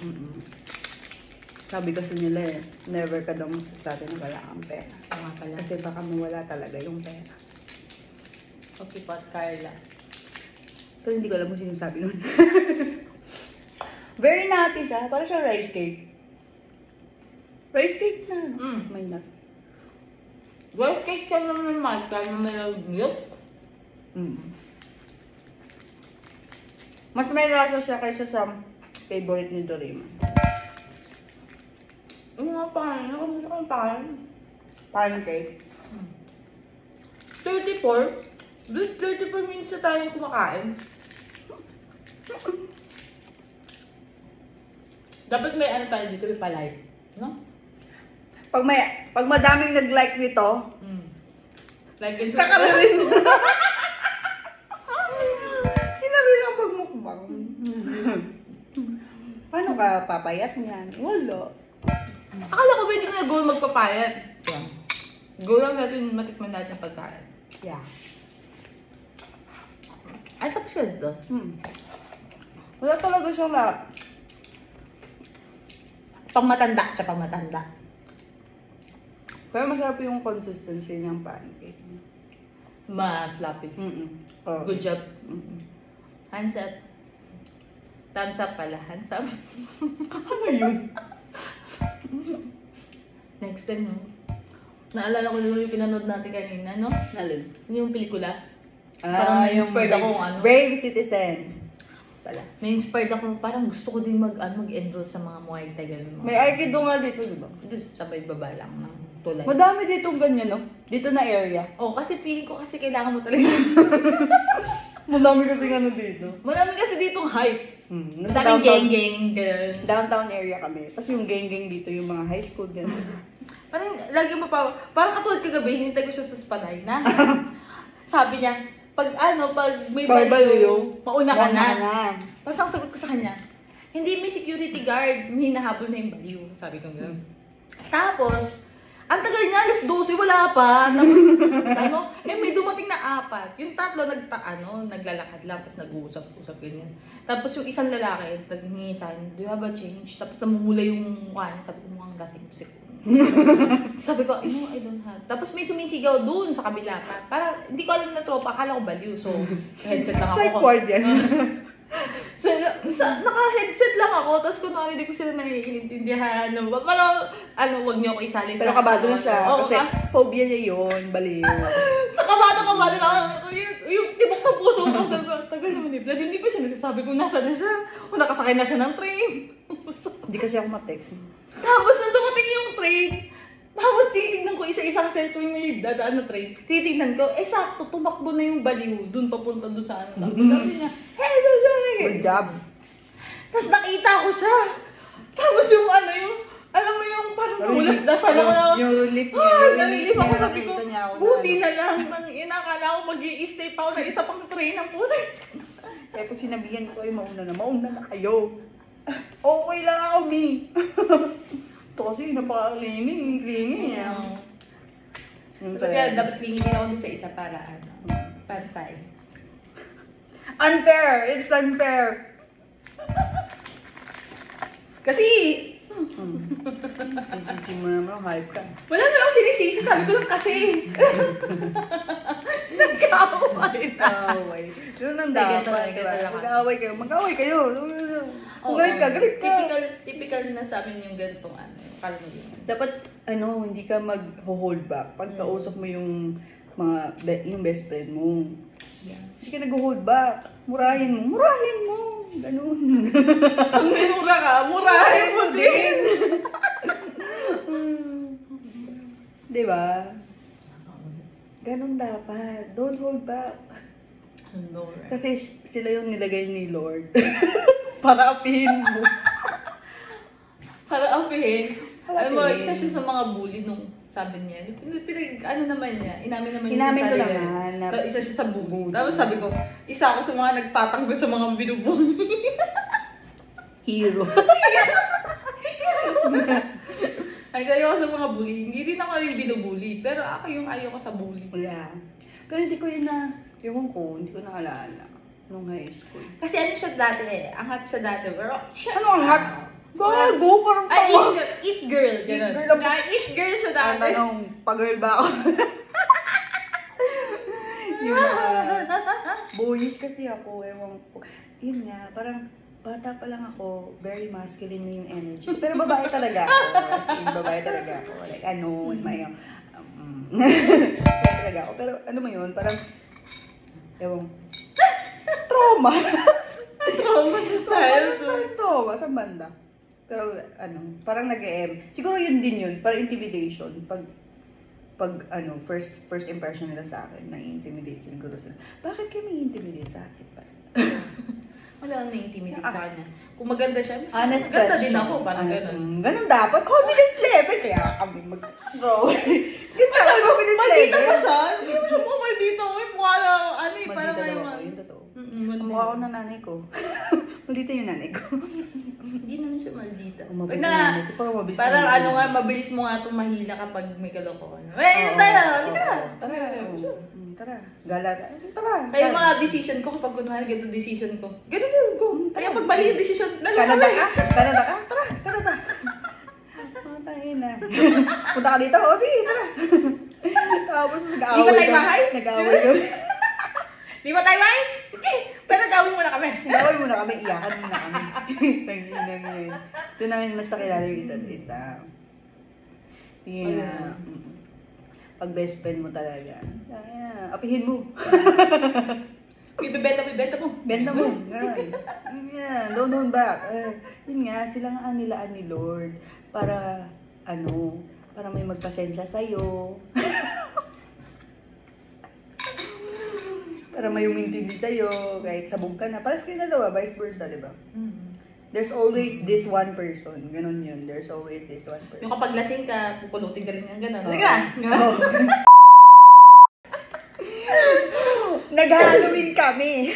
Sabi kasi nila never ka daw magsasabi na wala kang pera. Tama pala. Kasi baka mawala talaga yung pera. Okay po, Carla. Pero hindi ko alam kung sino sabi nun. Very nutty siya. Para siya rice cake. Rice cake na. May nuts. Well, cake ka naman naman. Kaya naman yung milk. Mas may lasa siya kaysa sa favorite ni Doraemon. Ano nga pangalan? Ano nga pangalan? Pancake. 34? 34 minutes na tayong kumakain. Dapat may tayo dito, may palay. No? Pag madaming nag-like nito, Like and saka na rin. Hindi na rin ang pagmukbang. Paano ka papayat niyan? Wala. Akala ko pwede ko na go magpapayat. Yeah. Go lang natin, matikman natin ang pagkain. Yeah. Ay, tapos ka dito. Wala talaga siyang Pang matanda siya, pang matanda. Pero masarap yung consistency niyang pancake. Ma-floppy. Oh. Good job. Hands up. Thumbs up pala. Hands up. Ano yun? Next time, no? Naalala ko yung pinanood natin kanina, no? Nalun. Yung pelikula. Parang na-inspired ako kung ano. Brave Citizen. Pala. Na-inspired ako, parang gusto ko din mag-enroll sa mga Muay Thai ganun. May Aikido nga dito, di ba? Doon sa may baba lang ng tulay. Madami ditong ganyan, no? Dito na area. Oh, kasi feeling ko kasi kailangan mo talaga. Madami kasi ano dito. Marami kasi ditong hype. Nasa Sa akin, downtown, geng-geng, ganun. downtown area kami. Tapos yung gang-gang dito, yung mga high school, ganun. Parang lagi mo pa, parang katulad kagabi, hinintay ko siya sa Spaday na. Sabi niya, pag may baliw, mauna ka na. Tapos ang sagot ko sa kanya, hindi may security guard, may hinahabol na yung baliw. Sabi ko gano'n. Tapos, ang tagal niya, alas 12, wala pa. Tapos, may dumating na 4. Yung tatlo, naglalakad lang, tapos nag-uusap-usap ganyan. Tapos yung isang lalaki, naghingi sa akin, do you have a change? Tapos namumula yung mukha niya, sabi ko, mukhang lasing ko. Sabi ko, no, I don't have. Tapos may sumisigaw dun sa kabila pa. Para, hindi ko alam na tropa, akala ko baliw. So, headset lang ako. Psych ward yan. So, naka-headset lang ako, tapos kunwari hindi ko sila naiintindihan. Parang, wag niyo ako isali sa... Pero kabado na siya, Oo, kasi phobia niya yun, baliw. sa kabado na ako. Yung tibok ng puso ko. Sabi ko, tagal naman ni Vlad. Hindi pa siya nagsasabi kung nasa na siya. O nakasakay na siya ng train. Hindi kasi ako ma-text. Tapos nang dumating yung train, tapos titignan ko isa-isang cellphone may dadaan na train. Titignan ko, sakto, tumakbo na yung baliw. Dun papunta doon sa ano. Tapos sabi niya, hey, Good job. Tapos nakita ko siya. Tapos yung alam mo yung parang ulas dasal ako na. Yung relief niya. Nalilip ako, sabi ko, Nakita niya ako buti na lang. Inakala ko mag-i-stay pa ako na isa pang train ng puti. Kaya pag sinabihan ko, mauna na kayo. Okay lang ako, Mi. Ito kasi napaka-clingy. Kaya dapat lingin ako doon sa isa para pantay. Unfair! It's unfair! Kasi, Sisisi mo naman, hype ka. wala na ako sinisisi, sabi ko lang kasi. Nagkaaway na. Away. Yun ang dapat. Mag-away kayo. Mag-away kayo. Kung Oo. galit ka. Typical na sa amin yung ganitong kalmang. Dapat, hindi ka mag-hold back. Pag kausap mo yung yung best friend mo. Yeah. Hindi ka nag-hold back. Murahin mo. Ganun. Pag minura ka, murahin mo din. Diba? Ganun dapat. Don't hold back. No, right? Kasi sila yung nilagay ni Lord. Para apihin mo. Para apihin. Alam mo, apihin. isa siya sa mga bully nung sabi niya. Inamin naman Inamin ko sarili naman niya. na- Isa siya sa bully. Tapos sabi ko, isa ako sa mga nagtatanggol sa mga binubully. Hero. Ay, ayoko sa mga bully. Hindi rin ako yung binubully. Pero ako yung ayoko sa bully. Wala. Pero hindi ko yun hindi ko naalala. Nung high school. Kasi ano siya dati angat siya dati. Pero, Ano ang hot? Gago, parang Ay, tawa. eat girl. Ganun. Eat girl. Eat girl siya Ang dati. tanong, pag-girl ba ako? Yung boyish kasi ako, ewan ko. Yun nga, parang bata pa lang ako, very masculine na yung energy. Pero babae talaga ako. As in, babae talaga ako. Like, babae talaga ako. Pero ano mo yun, parang, ewan, trauma. Trauma sa childhood. Saan trauma? Sa banda? Pero parang siguro yun din yun, parang intimidation. Pag first impression nila sa akin, nai-intimidate siguro sila. Bakit kayo may intimidate sa akin? Wala akong na-intimidate sa kanya. Kung maganda siya, mas Honest maganda question. din ako. Parang ganun. Ganun dapat. Confidence level. Kaya kami bro. Ganun dapat confidence level. Maldita pa siya? Hindi mo siya mukha maldita. Uy, mukha lang. Parang Maldita daw ngayon. ako, yun totoo. Ang Mukha ako ng nanay ko. Maldita yung nanay ko. Hindi naman siya maldita. Mabait Pag yung na, nanay ko. parang mabilis mo nga itong mahila kapag may kalokohan. Well, tayo! Halika! Tara. Gala. Tara. Kaya mga decision ko kapag kunwari ganito decision ko. Ganun din ko. Kaya pag mali yung decision, Canada ka? Canada ka? Tara, Canada. Tayo na. Punta ka dito? O, sige, tara. Tapos nag-aaway. Di ba tayo bahay? Nag-aaway kami. Di ba tayo, May? Pero gawin muna kami. Nag-aaway muna kami. Iyakan muna kami. Tanginang yun. Doon namin mas nakilala yung isa't isa. Yeah. pag best friend mo talaga. Apihin mo. Ibebenta mo. Benta mo. Ganun. Yeah, don't hold back. Yun nga, sila nga anilaan ni Lord para, para may magpasensya sa'yo. Para may umintindi sa'yo, kahit sabog ka na. Paras kayo dalawa, vice versa, di ba? There's always this one person. Ganun yun. There's always this one person. Yung kapag lasing ka, pupulutin ka rin ng gano'n. Oo. Sige na! Nag-Halloween kami.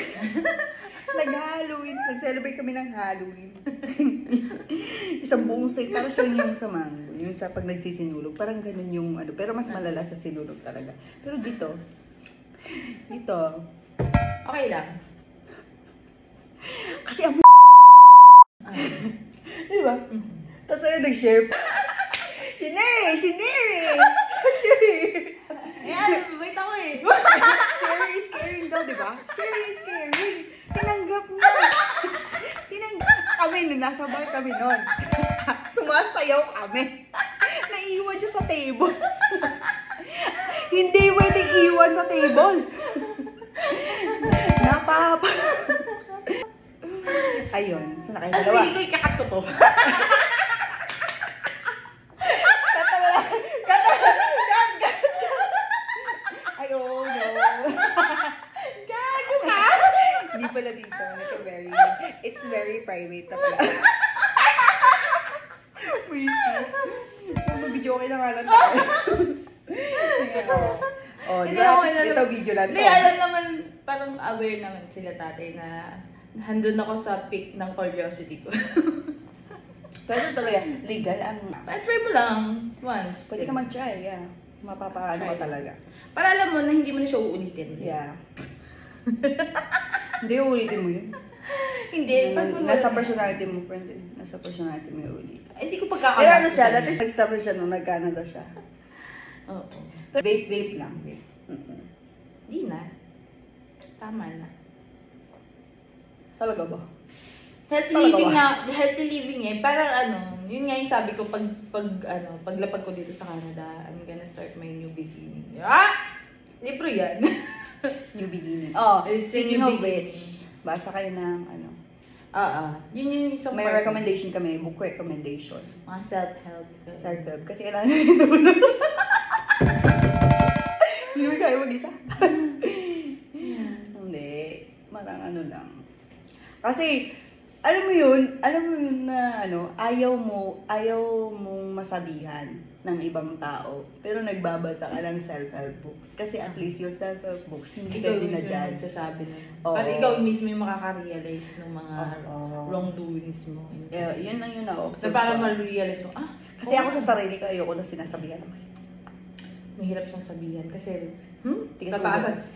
Nag-Halloween. Nag-celebrate kami ng Halloween. Isang buong steak. Parang siya yung sa mango. Yung sa pag nagsisinulog. Parang ganun yung Pero mas malala sa sinulog talaga. Pero dito. Okay lang. Kasi ang diba? Tapos ayun, nag-share. Shinere! Ayan, wait ako eh. Sherry is caring daw, di ba? Sherry is caring. Tinanggap niya. Kami, nasa bar kami nun. Sumasayaw kami. Naiiwan siya sa table. Hindi pwedeng iwan sa table. Napapa. Ayun, so na kayo At dalawa. pili ko ikakat ko to. Ay, oh no. Gago ka! Hindi pala dito. It's very private na pala. Wait. Mag-video okay na nga lang tayo. Hindi ako ito video lang to. Hindi, alam naman, parang aware naman sila tatay na handun ako sa peak ng curiosity ko. Pero talaga, legal ang... Try mo lang once. Pwede ka mag-try, yeah. Mapapaano ka talaga. Para alam mo na hindi mo na siya uulitin. Yeah. Hindi, uulitin mo yun. Hindi. Nasa personality mo, friend. Nasa personality mo yung ulit. Hindi ko pagkakamasa. Pero ano siya, dati nag-stop na siya nung nag-Canada siya. Oo. Vape lang. Hindi na. Tama na. Talaga ba? Healthy Talaga living ba? na, healthy living eh. Parang yun nga yung sabi ko paglapag ko dito sa Canada, I'm gonna start my new beginning. Libro yan. New beginning. Oh, It's a speaking new of which, basa kayo ng Yun yung isang may part. recommendation kami, book recommendation. Mga self-help. Self-help. Kasi kailangan namin tulong. Hindi mo kaya mag-isa. Hindi. Marang lang. Kasi, alam mo yun na ayaw mong masabihan ng ibang tao, pero nagbabasa ka ng self-help books. Kasi at least yung self-help books, hindi ka Ikaw mismo yung ginajudge. nagsasabi na. Oo. Parang ikaw mismo yung makaka-realize ng mga Oo. wrongdoings mo. Yun lang yun ako. So parang ma-realize mo, Kasi ako sa sarili ko, ayoko na sinasabihan ako. mahirap siyang sabihan kasi Tigas mo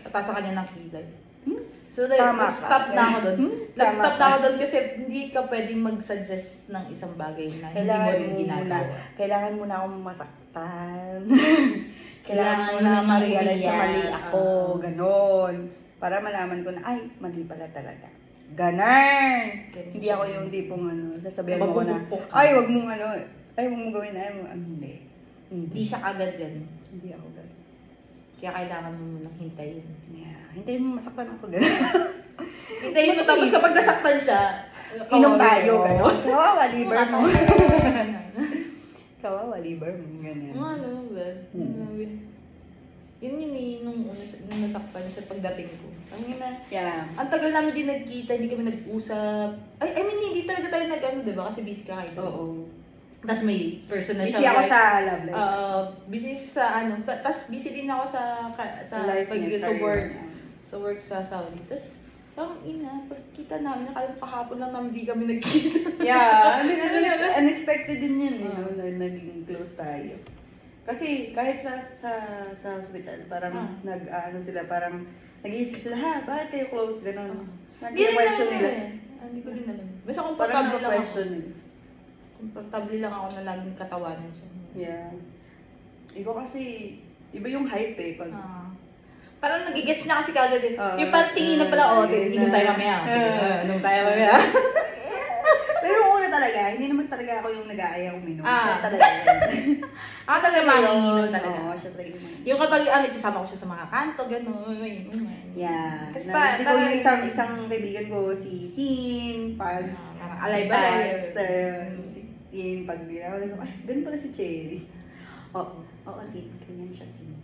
tatasan ka niya ng kilay. Hmm? So like, Tama nag-stop ka. na ako doon. Nag-stop Tama na ako ka. doon kasi hindi ka pwedeng mag-suggest ng isang bagay na hindi mo rin ginagawa. Kailangan mo na akong masaktan. Kailangan Kailangan mo mo na na ma-realize na umiyak. mali ako. Ganon. Para malaman ko na, ay, mali pala talaga. Ganon. Ganun Hindi siya. ako yung tipong sasabihan mo ko na, Mapupukpok ka. ay, wag mong gawin na, hindi. Hindi siya kagad yan. Hindi ako ganon. Kaya kailangan mo munang hintayin. Yeah. Hintayin mo masaktan ako ganon. Hintayin mo tapos kapag nasaktan siya, Inom tayo, oo. ganon. Kawawa, liver mo. Ano? Kawawa, liver mo. Ganyan. Ano ba? Yun nung nasaktan siya pagdating ko. Yeah. Ang tagal namin din nagkita, hindi kami nag-usap. I mean, hindi talaga tayo diba? Kasi busy ka kayo. Oo. Tapos may personal Busy ako sa love life. busy sa tapos busy din ako sa Life niya, sa career work. niya. Sa work sa Saudi. Tapos, pagkita namin, nakala kahapon lang namin di kami nagkita. Yeah, I mean, unexpected din yan, na naging close tayo. Kasi kahit sa hospital, parang sila, parang nag-iisip sila, bakit kayo close, gano'n. Hindi rin question alam nila. Hindi ko din alam. Basta Parang komportable lang ako. question nila. Komportable lang ako na laging katawanan siya. Yeah. Iba kasi, iba yung hype eh. Pag, Parang nagigets na kasi kagad eh. Yung parang tingin na pala, yun inom tayo mamaya. Sige, inom tayo mamaya. Pero yung una talaga, hindi naman talaga ako yung nag-aaya uminom. Ah. Siya talaga yun. Ako talaga manginginom talaga. Oo, siya talaga yung Yung kapag isasama ko siya sa mga kanto, gano'n. yeah. Kasi Kasi ko yung parang- isang kaibigan ko, si Tin, Pags, parang alay-balay. si Tin, pag binawa ko, ay, ganun pala si Cherry. Oo, Tin, ganyan siya, Tin.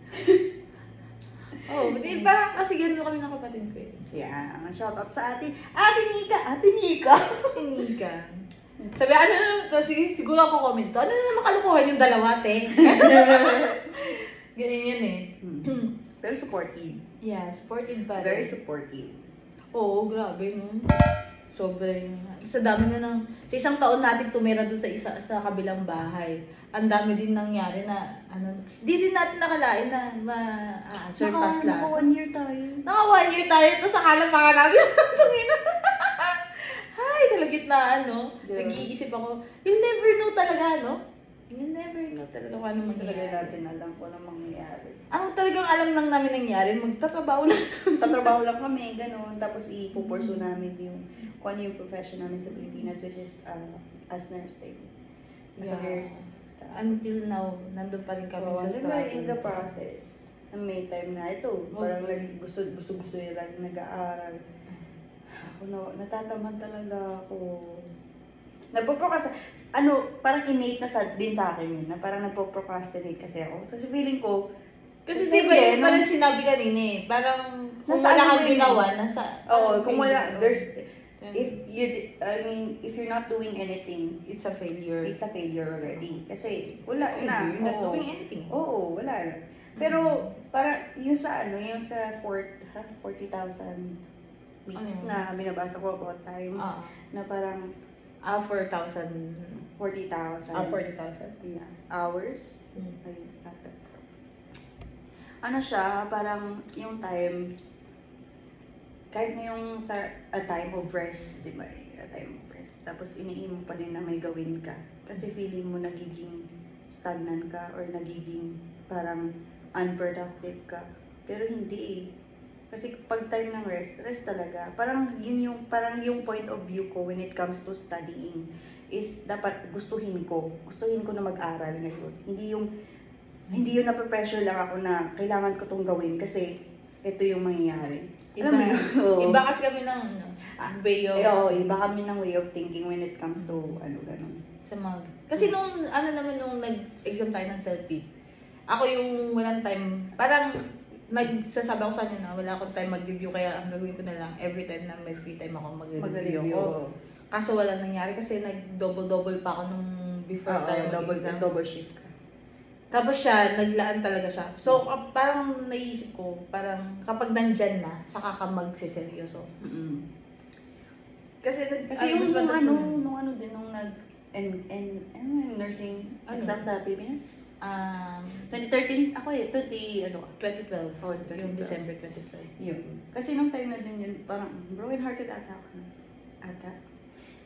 Di ba? Kasi gano'n kami ng kapatid ko eh. Yeah, shoutout sa atin. Ate Nika! Tinika. Sabi, kasi siguro ako comment to, ano na naman kalukuhan yung dalawa, te? Ganyan yan eh. Pero supportive. Yeah, supportive pa Very rin. supportive. Oo, grabe no. Sobrang, sa dami na ng, sa isang taon natin tumira doon sa kabilang bahay. Ang dami din nangyari na, di din natin nakalain na surpass lahat. Naka 1 year tayo. Naka 1 year tayo, tapos akala pa nga natin, tungina. Hay, kalagitnaan, no? Yeah. Nag-iisip ako, you'll never know talaga, no? You'll never know talaga kung ano Hindi talaga mangyayari. natin alam kung anong mangyayari. Ang talagang alam lang namin nangyari, magtatrabaho lang. Tatrabaho lang kami, ganun. Tapos ipupursue namin yung kung ano yung profession namin sa Pilipinas, which is as nursing. As a Yeah. nurse. Until now, nandun pa rin kami sa Diba, in the struggle. process, na may time na ito, parang gusto nila nag-aaral. Ako natatamad talaga ako. Parang innate na din sa akin yun, na parang nagpo-procrastinate kasi ako. Kasi feeling ko, Kasi Kasi di ba yun, hindi, parang sinabi kanina eh, parang kung Nasa wala ano kang yun? ginawa, nasa... kung wala, failure. if you're not doing anything, It's a failure. it's a failure already. Kasi wala na. You're not Oo. doing anything. Oo, wala na. Pero, para yung sa 40,000 weeks Ano? na binabasa ko about time, na parang 4,000. 40,000 40,000. yeah, hours. Mm. Ay, ano siya, parang yung time, kahit na yung sa a time of rest, di ba? A time of rest. Tapos iniimong pa rin na may gawin ka. Kasi feeling mo nagiging stagnant ka or nagiging parang unproductive ka. Pero hindi eh. Kasi pag time ng rest talaga. Parang yung point of view ko when it comes to studying is dapat gustuhin ko na mag-aral ngayon. Hindi yung nape-pressure lang ako na kailangan ko tong gawin kasi ito yung mangyayari. Iba, Alam mo yun? Oo. iba kasi kami ng way of... Iba kami ng way of thinking when it comes to ganun. Sa mga... Kasi nung nag-exam tayo ng selfie, ako yung walang time, parang nagsasabi ako sa inyo na wala akong time mag-review kaya ang gagawin ko na lang every time na may free time ako mag-review ako. Kaso wala nangyari kasi nag-double pa ako nung before tayo mag-exam. Double shift ka. Tapos siya, naglaan talaga siya. So, parang naisip ko, parang kapag nandyan na, saka ka magsiseryoso. Kasi Yung nursing exam sa Pilipinas? 2013, ako 2012. Oh, Yung 2012. December 2012. Yun. Kasi nung time na din yun, parang broken hearted ata ako.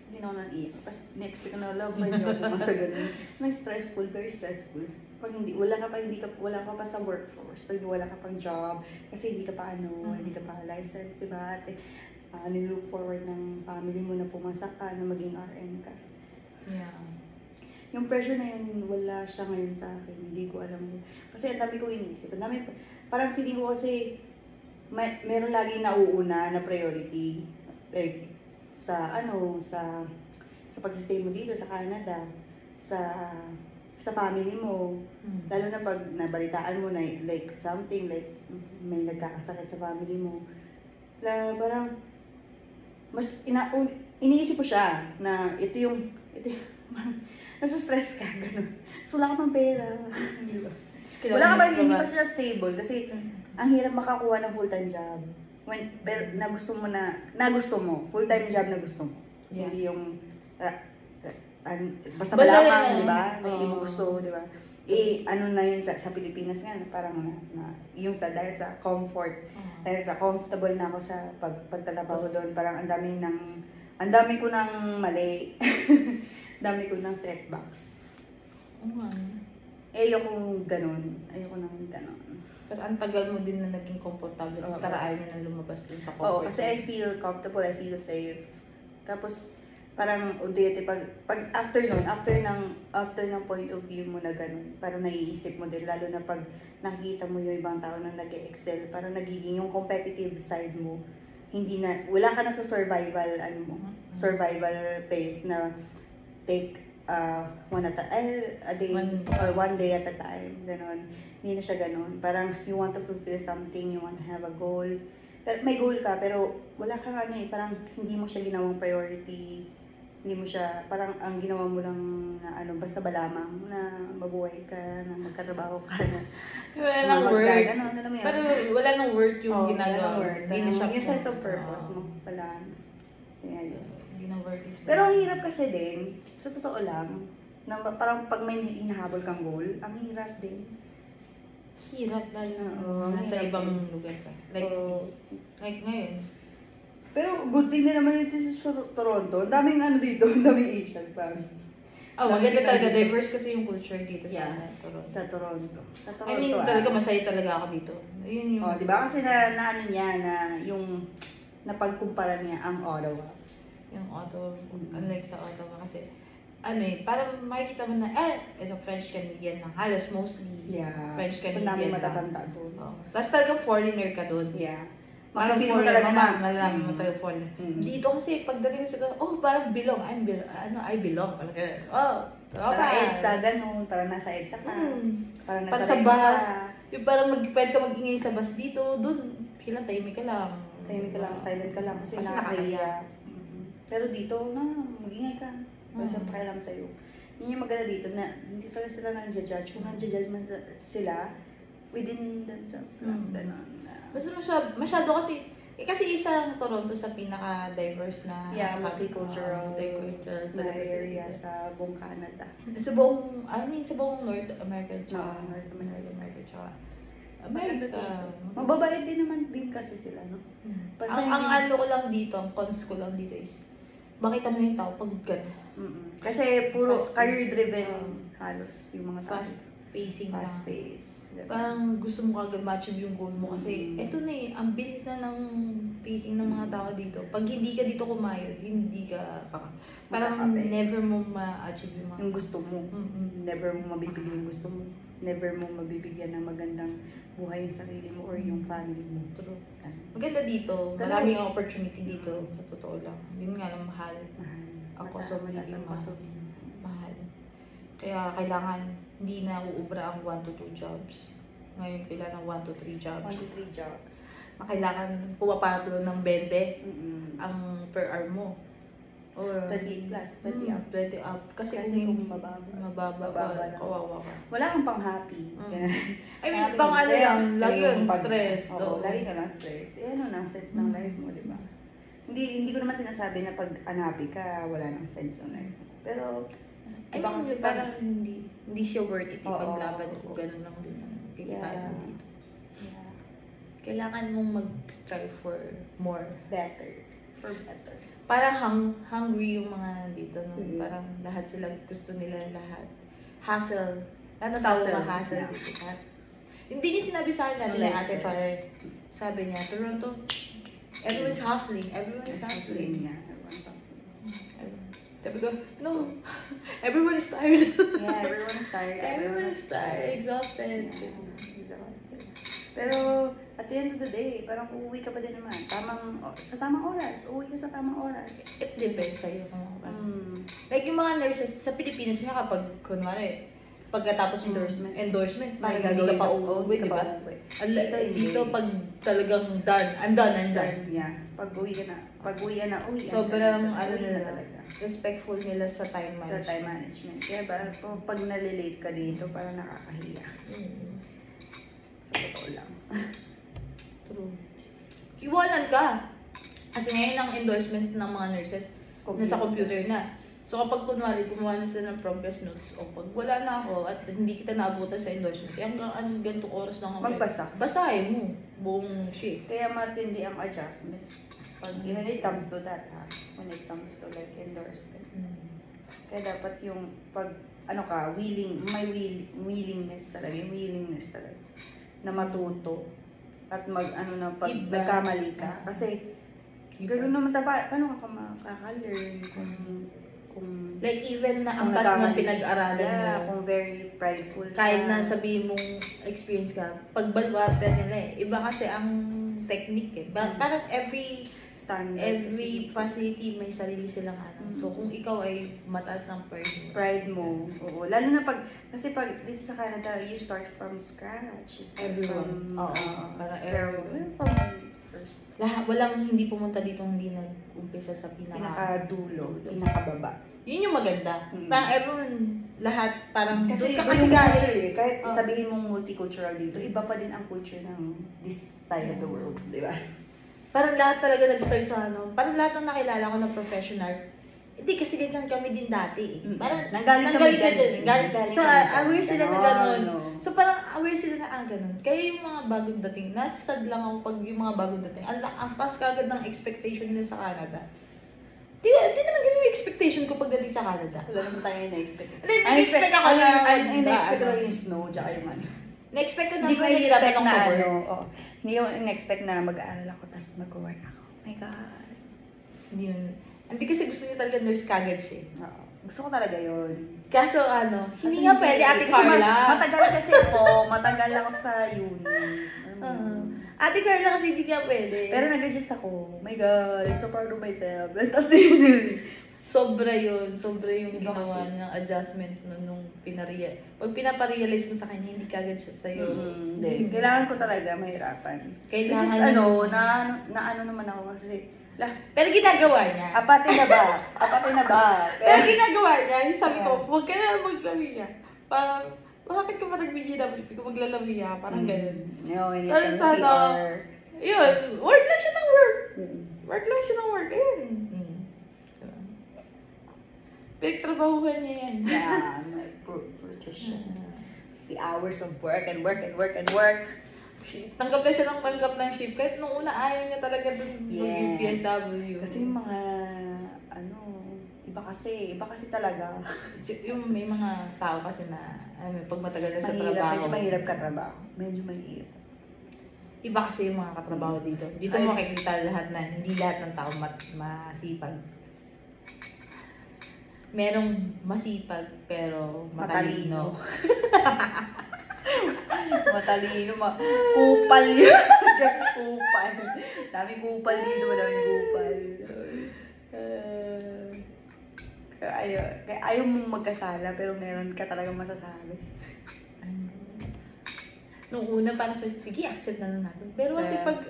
Hindi na ako naiiyak. Tapos next week na love ba niyo ako sa ganun. Stressful, very stressful. Pag wala ka pa sa workforce, wala ka pang job, kasi hindi ka pa hindi ka pa licensed, di ba? At nilook forward ng family mo na pumasa ka, na maging RN ka. Yeah. Yung pressure na yun, wala siya ngayon sa akin. Hindi ko alam. Kasi ang dami ko iniisip. Parang feeling ko kasi meron laging nauuna na priority. Like, sa pagsistay mo dito sa Canada, sa family mo. Lalo na pag nabalitaan mo na like something, like may nagkakasakit sa family mo. Parang, mas iniisip ko siya na ito yung nasa stress ka, gano'n. So, wala ka pang pera. Wala ka pa, hindi pa siya stable kasi ang hirap makakuha ng full-time job. Pero gusto mo, full-time job na gusto mo. Yeah. Hindi yung, basta Basta malamang, yan. di ba? Hindi mo gusto, di ba? Ano na yun sa Pilipinas nga, parang yung dahil sa comfort, dahil sa comfortable na ako sa pagtatrabaho doon, parang ang dami ko ng mali. Dami ko ng setbacks. Ayoko ganun. Pero ang tagal mo din na naging comfortable. Para ayaw niya na lumabas din sa comfort. Oo, kasi I feel comfortable, I feel safe. Tapos, parang udete pag after ng point of view mo na ganun, parang naiisip mo din, lalo na pag nakikita mo yung ibang tao na nag-excel, parang nagiging yung competitive side mo, hindi na, wala ka na sa survival, survival phase na take a day, or one day at a time, ganon. Hindi na siya ganon. Parang you want to fulfill something, you want to have a goal. Pero may goal ka, pero wala ka parang hindi mo siya ginawang priority. Hindi mo siya, parang ang ginawa mo lang na basta ba lamang na mabuhay ka, na magkatrabaho ka, na wala nang work. Ganon, alam mo yan. Pero wala nang work yung ginagawa. Hindi na siya, yung sense of purpose mo, wala. Kaya yun. Hindi na work. Pero ang hirap kasi din, sa totoo lang, na parang pag may hinahabol kang goal, ang hirap din. Hirap lalo Oo, nasa hirap ibang din. lugar ka. Like, like ngayon. Pero good thing na naman ito sa Toronto. Ang daming dito, ang daming Asian province. Oh, maganda Dami talaga. dito. Diverse kasi yung culture dito sa Toronto. Sa Toronto. Sa Toronto, I mean, talaga masaya talaga ako dito. Yun yung... Oh, di ba? Kasi na niya, na yung napagkumpara niya ang Ottawa. Yung Ottawa, unlike sa Ottawa kasi, parang makikita mo na, it's a French-Canadian lang. Halos mostly French-Canadian So, namin lang. matatanda doon. Oh. Tapos talagang foreigner ka doon. Yeah. Parang Makapil mo foreigner, talaga na. malalaman mo talaga foreigner. Dito kasi, pagdating mo sila, parang belong. I belong. Parang, Parang EDSA, ganun. Parang nasa EDSA ka. Parang nasa Pag sa rent bus, ka. yung parang pwede ka mag-ingay sa bus dito, doon, kailan tahimik ka lang. Tahimik ka lang, silent ka lang kasi Kasi nakakahiya. Pero dito, mag-ingay ka. Wala siyang pakialam sa'yo. Yun yung maganda dito na hindi pala sila nang-judge. Kung nang-judge man sila, within themselves lang. Ganon. Basta masyado kasi, kasi isa Toronto sa pinaka-diverse na Multicultural na talaga area sa buong Canada. Sa buong, sa buong North America, tsaka North America. tsaka Maganda America. dito. Mababait din naman din kasi sila, no? Basta Ang ano ko lang dito, ang cons ko lang dito is, makita mo yung tao pagod ka na. Kasi puro Fast career-driven halos yung mga tao. Fast pacing Fast na. pace. Parang gusto mo kagad ma-achieve yung goal mo kasi eto na ang bilis na ng pacing ng mga tao dito. Pag hindi ka dito kumayod, hindi ka parang never mo ma-achieve yung mga yung gusto mo. Never mo mabibigyan yung gusto mo. Never mo mabibigyan ng magandang buhay yung sarili mo or yung family mo. True. Maganda dito. Maraming opportunity dito. Sa totoo lang. Yun nga lang mahal. Ang cost of living mahal. Kaya kailangan hindi na uubra ang 1 to 2 jobs. Ngayon kailangan 1 to 3 jobs. 1 to 3 jobs. Na kailangan pumapatlo ng 20 ang per hour mo. Or 30 plus, 30 up. 20 up. Kasi kung mababa lang. kawawa ka. Wala kang pang happy. I mean, pang ano lang, lagi yung stress. Oo, lagi ka lang stress. Ang sense ng life mo, di ba? Hindi ko naman sinasabi na pag unhappy ka, wala nang sense ng life mo. Pero, I mean, kasi parang hindi siya worth it ipaglaban ko. Ganun lang din ang kikitain mo dito. Yeah. Kailangan mong mag-strive for more. Better. For better. Parang hungry yung mga dito. No? Parang lahat sila gusto nila lahat. Hustle. Lahat ng tao mga hustle. Yeah. Hindi niya sinabi sa akin natin na Ate Far. Sabi niya, Toronto, everyone's hustling. Everyone's hustling. Yeah, everyone's hustling. Sabi ko, no. Everyone is tired. Yeah, everyone is tired. Everyone is tired. Exhausted. Yeah, exhausted. Pero, at the end of the day, parang uuwi ka pa din naman. Sa tamang oras. Uuwi ka sa tamang oras. It depends sa'yo kung like yung mga nurses sa Pilipinas nga kapag, kunwari, pagkatapos endorsement, parang hindi ka pa uuwi, di ba? Dito pag talagang done, I'm done. Yeah. Pag-uwi ka na, uwi. Sobrang nila talaga. Respectful nila sa time management. Sa time management. Kaya ba, pag nalilate ka dito, parang nakakahiya. Sa totoo lang. True. Iwanan ka. Kasi ngayon ang endorsements ng mga nurses, nasa computer na. So kapag kunwari, gumawa na sila ng progress notes, o pag wala na ako at hindi kita naabutan sa endorsement, hanggang ganitong oras lang ako. Basahin mo, buong shift. Kaya matindi ang adjustment. When it comes to that, when it comes to like endorsement. Kaya dapat yung may willingness talaga na matuto at pag nagkamali ka. Kasi Ganun naman paano ka makaka-learn kung Like, even na kung ang task na nagkamali. pinag-aralan Yeah, mo, kung very prideful kahit ka. na sabihin mong experience ka, pagbalwarte nila eh. Iba kasi ang technique eh. Parang every Standard facility may sarili silang ano. So, kung ikaw ay mataas ng pride mo. Oo. Lalo na kasi dito sa Canada, you start from scratch. You start Everyone. from, Oo. Para everyone. everyone. From first. Walang hindi pumunta dito hindi nag-umpisa sa Pinakadulo. Pinakababa. Yun yung maganda. Mm. Parang everyone, lahat, parang Kasi doon ka kasi kasi galing. culture eh. Kahit Oo. sabihin mong multicultural dito, iba pa din ang culture ng this side of the world. Di ba? Parang lahat talaga nag-start sa ano. Parang lahat ng nakilala ko na professional. Hindi kasi ganyan kami din dati eh. Parang nanggaling kami dyan. Galing. So, kami dyan. aware sila na Ganon, gano'n. no. So, parang aware sila na gano'n. Kaya yung mga bagong dating, nasasad lang ako pag yung mga bagong dating. Ang taas kagad ng expectation nila sa Canada. Di naman ganun yung expectation ko pagdating sa Canada. Wala naman tayo na-expect. Hindi, na-expect ako na na-expect ko yung snow, tsaka yung ano. Na-expect ko na Hindi ko mahihirapan na-expect ako na sa work. ano. Oh, hindi ko na-expect na mag-aaral ako, tapos mag-work ako. Oh my God. Hindi kasi gusto niya talaga nurse kagad siya. Oo. Gusto ko talaga yun. Kaso ano, Kasi hindi nga pwede Ate kasi Carla. matagal kasi ako. Matagal ako sa uni. Ate Carla kasi hindi nga pwede. Pero nag-adjust ako. Oh my God, I'm so proud of myself. Tapos Sobra yun. Sobra yung Iba ginawa kasi. niyang adjustment nung pag pinaparealize mo sa kanya, hindi kagad siya sa'yo. Hindi. Kailangan ko talaga mahirapan. Kailangan Which is yun. na ano naman ako kasi, Pero ginagawa niya. apate na ba? Apate na ba? Pero ginagawa niya. Yung sabi ko, huwag ka na maglamiya. Parang, bakit ka ba nag-BGWP kung maglalamiya? Parang ganun. No, hindi Tapos ka ano, yun, work lang siya ng work. Mm. Work lang siya ng work. Ayun. Pinagtrabahuhan niya yan. Yeah, I'm like fruition. The hours of work and work and work and work. Tanggap na siya ng tanggap ng shift. Kahit nung una ayaw niya talaga dun Yes. mag-PSW. Kasi yung mga, iba kasi talaga. Yung may mga tao kasi na, pag matagal na sa trabaho. Medyo mahirap ka trabaho. Medyo mahirap. Iba kasi yung mga katrabaho dito. Dito mo makikita lahat na hindi lahat ng tao masipag. Merong masipag pero matalino. Matalino, kupal yun. Kupal. Daming kupal dito, daming kupal. Kaya ayaw mong magkasala pero meron ka talagang masasabi. Nung una parang sige, accept na lang natin. Pero kasi pag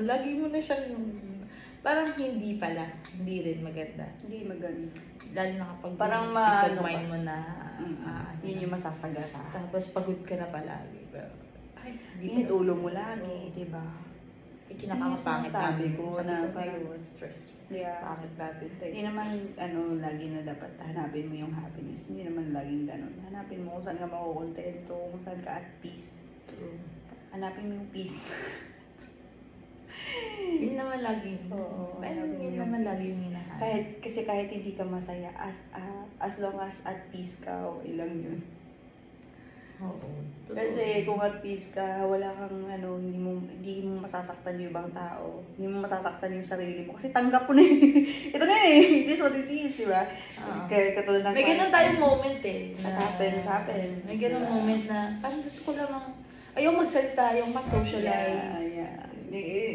lagi mo na siyang parang hindi pala. Hindi rin maganda. Hindi maganda. Lalo na kapag Parang peace of mind mo na yun yung masasagasa. tapos pagod ka na palagi. Pero, Init ulo mo lagi, di ba? Kinakapangit sabi ko na parang parang stress. yeah. Pangit natin. Hindi naman lagi na dapat hanapin mo yung happiness. Hindi naman laging ganun. Hanapin mo kung saan ka makukontento, kung saan ka at peace. True. Hanapin mo yung peace. Yun naman lagi. Oo. Pero yun naman lagi yung hinahanap. Kahit hindi ka masaya, as long as at peace ka, okay lang yun. Oo. Totoo. Kasi kung at peace ka, wala kang hindi mo masasaktan yung ibang tao. Hindi mo masasaktan yung sarili mo. Kasi tanggap mo na ito na it is what it is, di ba? Kaya katulad ng May ganun tayong moment eh. happen. May ganun moment na parang gusto ko lamang ayaw magsalita, ayaw mag-socialize. Yeah.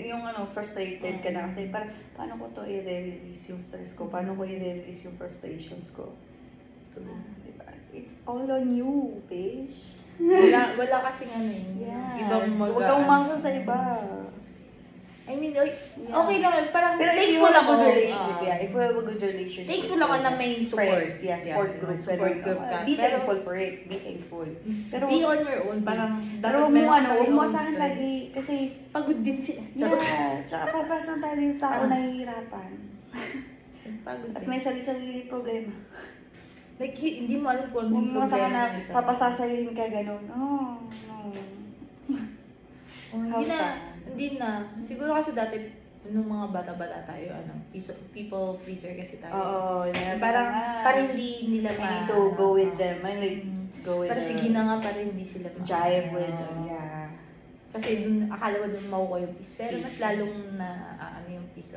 Yung frustrated ka na kasi parang paano ko to i-release yung stress ko? Paano ko i-release yung frustrations ko? Diba? It's all on you, bitch. Wala kasing ibang Huwag kang umasa sa iba. I mean, okay lang. Parang Pero if you thankful have a ako. good relationship, if you have a good relationship. Thankful ako na may support. Friends, support group. Support group ka. Be thankful for it. Be thankful. Pero, be on your own. Parang pero huwag mo asahan lagi. Kasi, pagod din sila. yeah. Tsaka papasan tayo yung tao nahihirapan. Pagod At din. may sarili-sarili problema. Like, hindi mo alam kung Huwag anong mo asahan problema na ng isa. papasasalin ka ganun. Oh, no. Hindi na. Hindi na. Siguro kasi dati, nung mga bata-bata tayo, people pleaser kasi tayo. Oo. Parang hindi nila I need to go with them. I like go with Pero them. sige na nga, parang hindi sila Jive with them. Yeah. Kasi dun, akala mo dun makukuha yung peace. Pero mas lalong na, yung peace.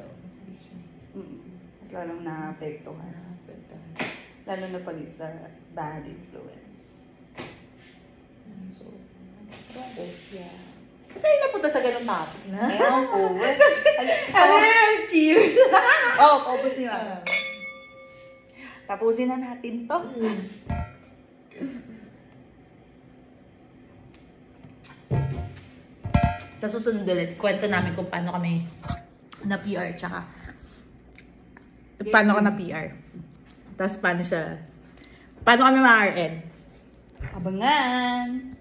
Mas lalong naapektuhan. Lalo na pag it's a bad influence. So, yeah. Tayo napunta sa ganun topic na. Ewan ko. Ano yan? Cheers! Paubos niyo. Tapusin na natin to. Sa susunod ulit, kwento namin kung paano kami na PR, tsaka paano ka na PR. Tapos paano kami ma-RN. Abangan!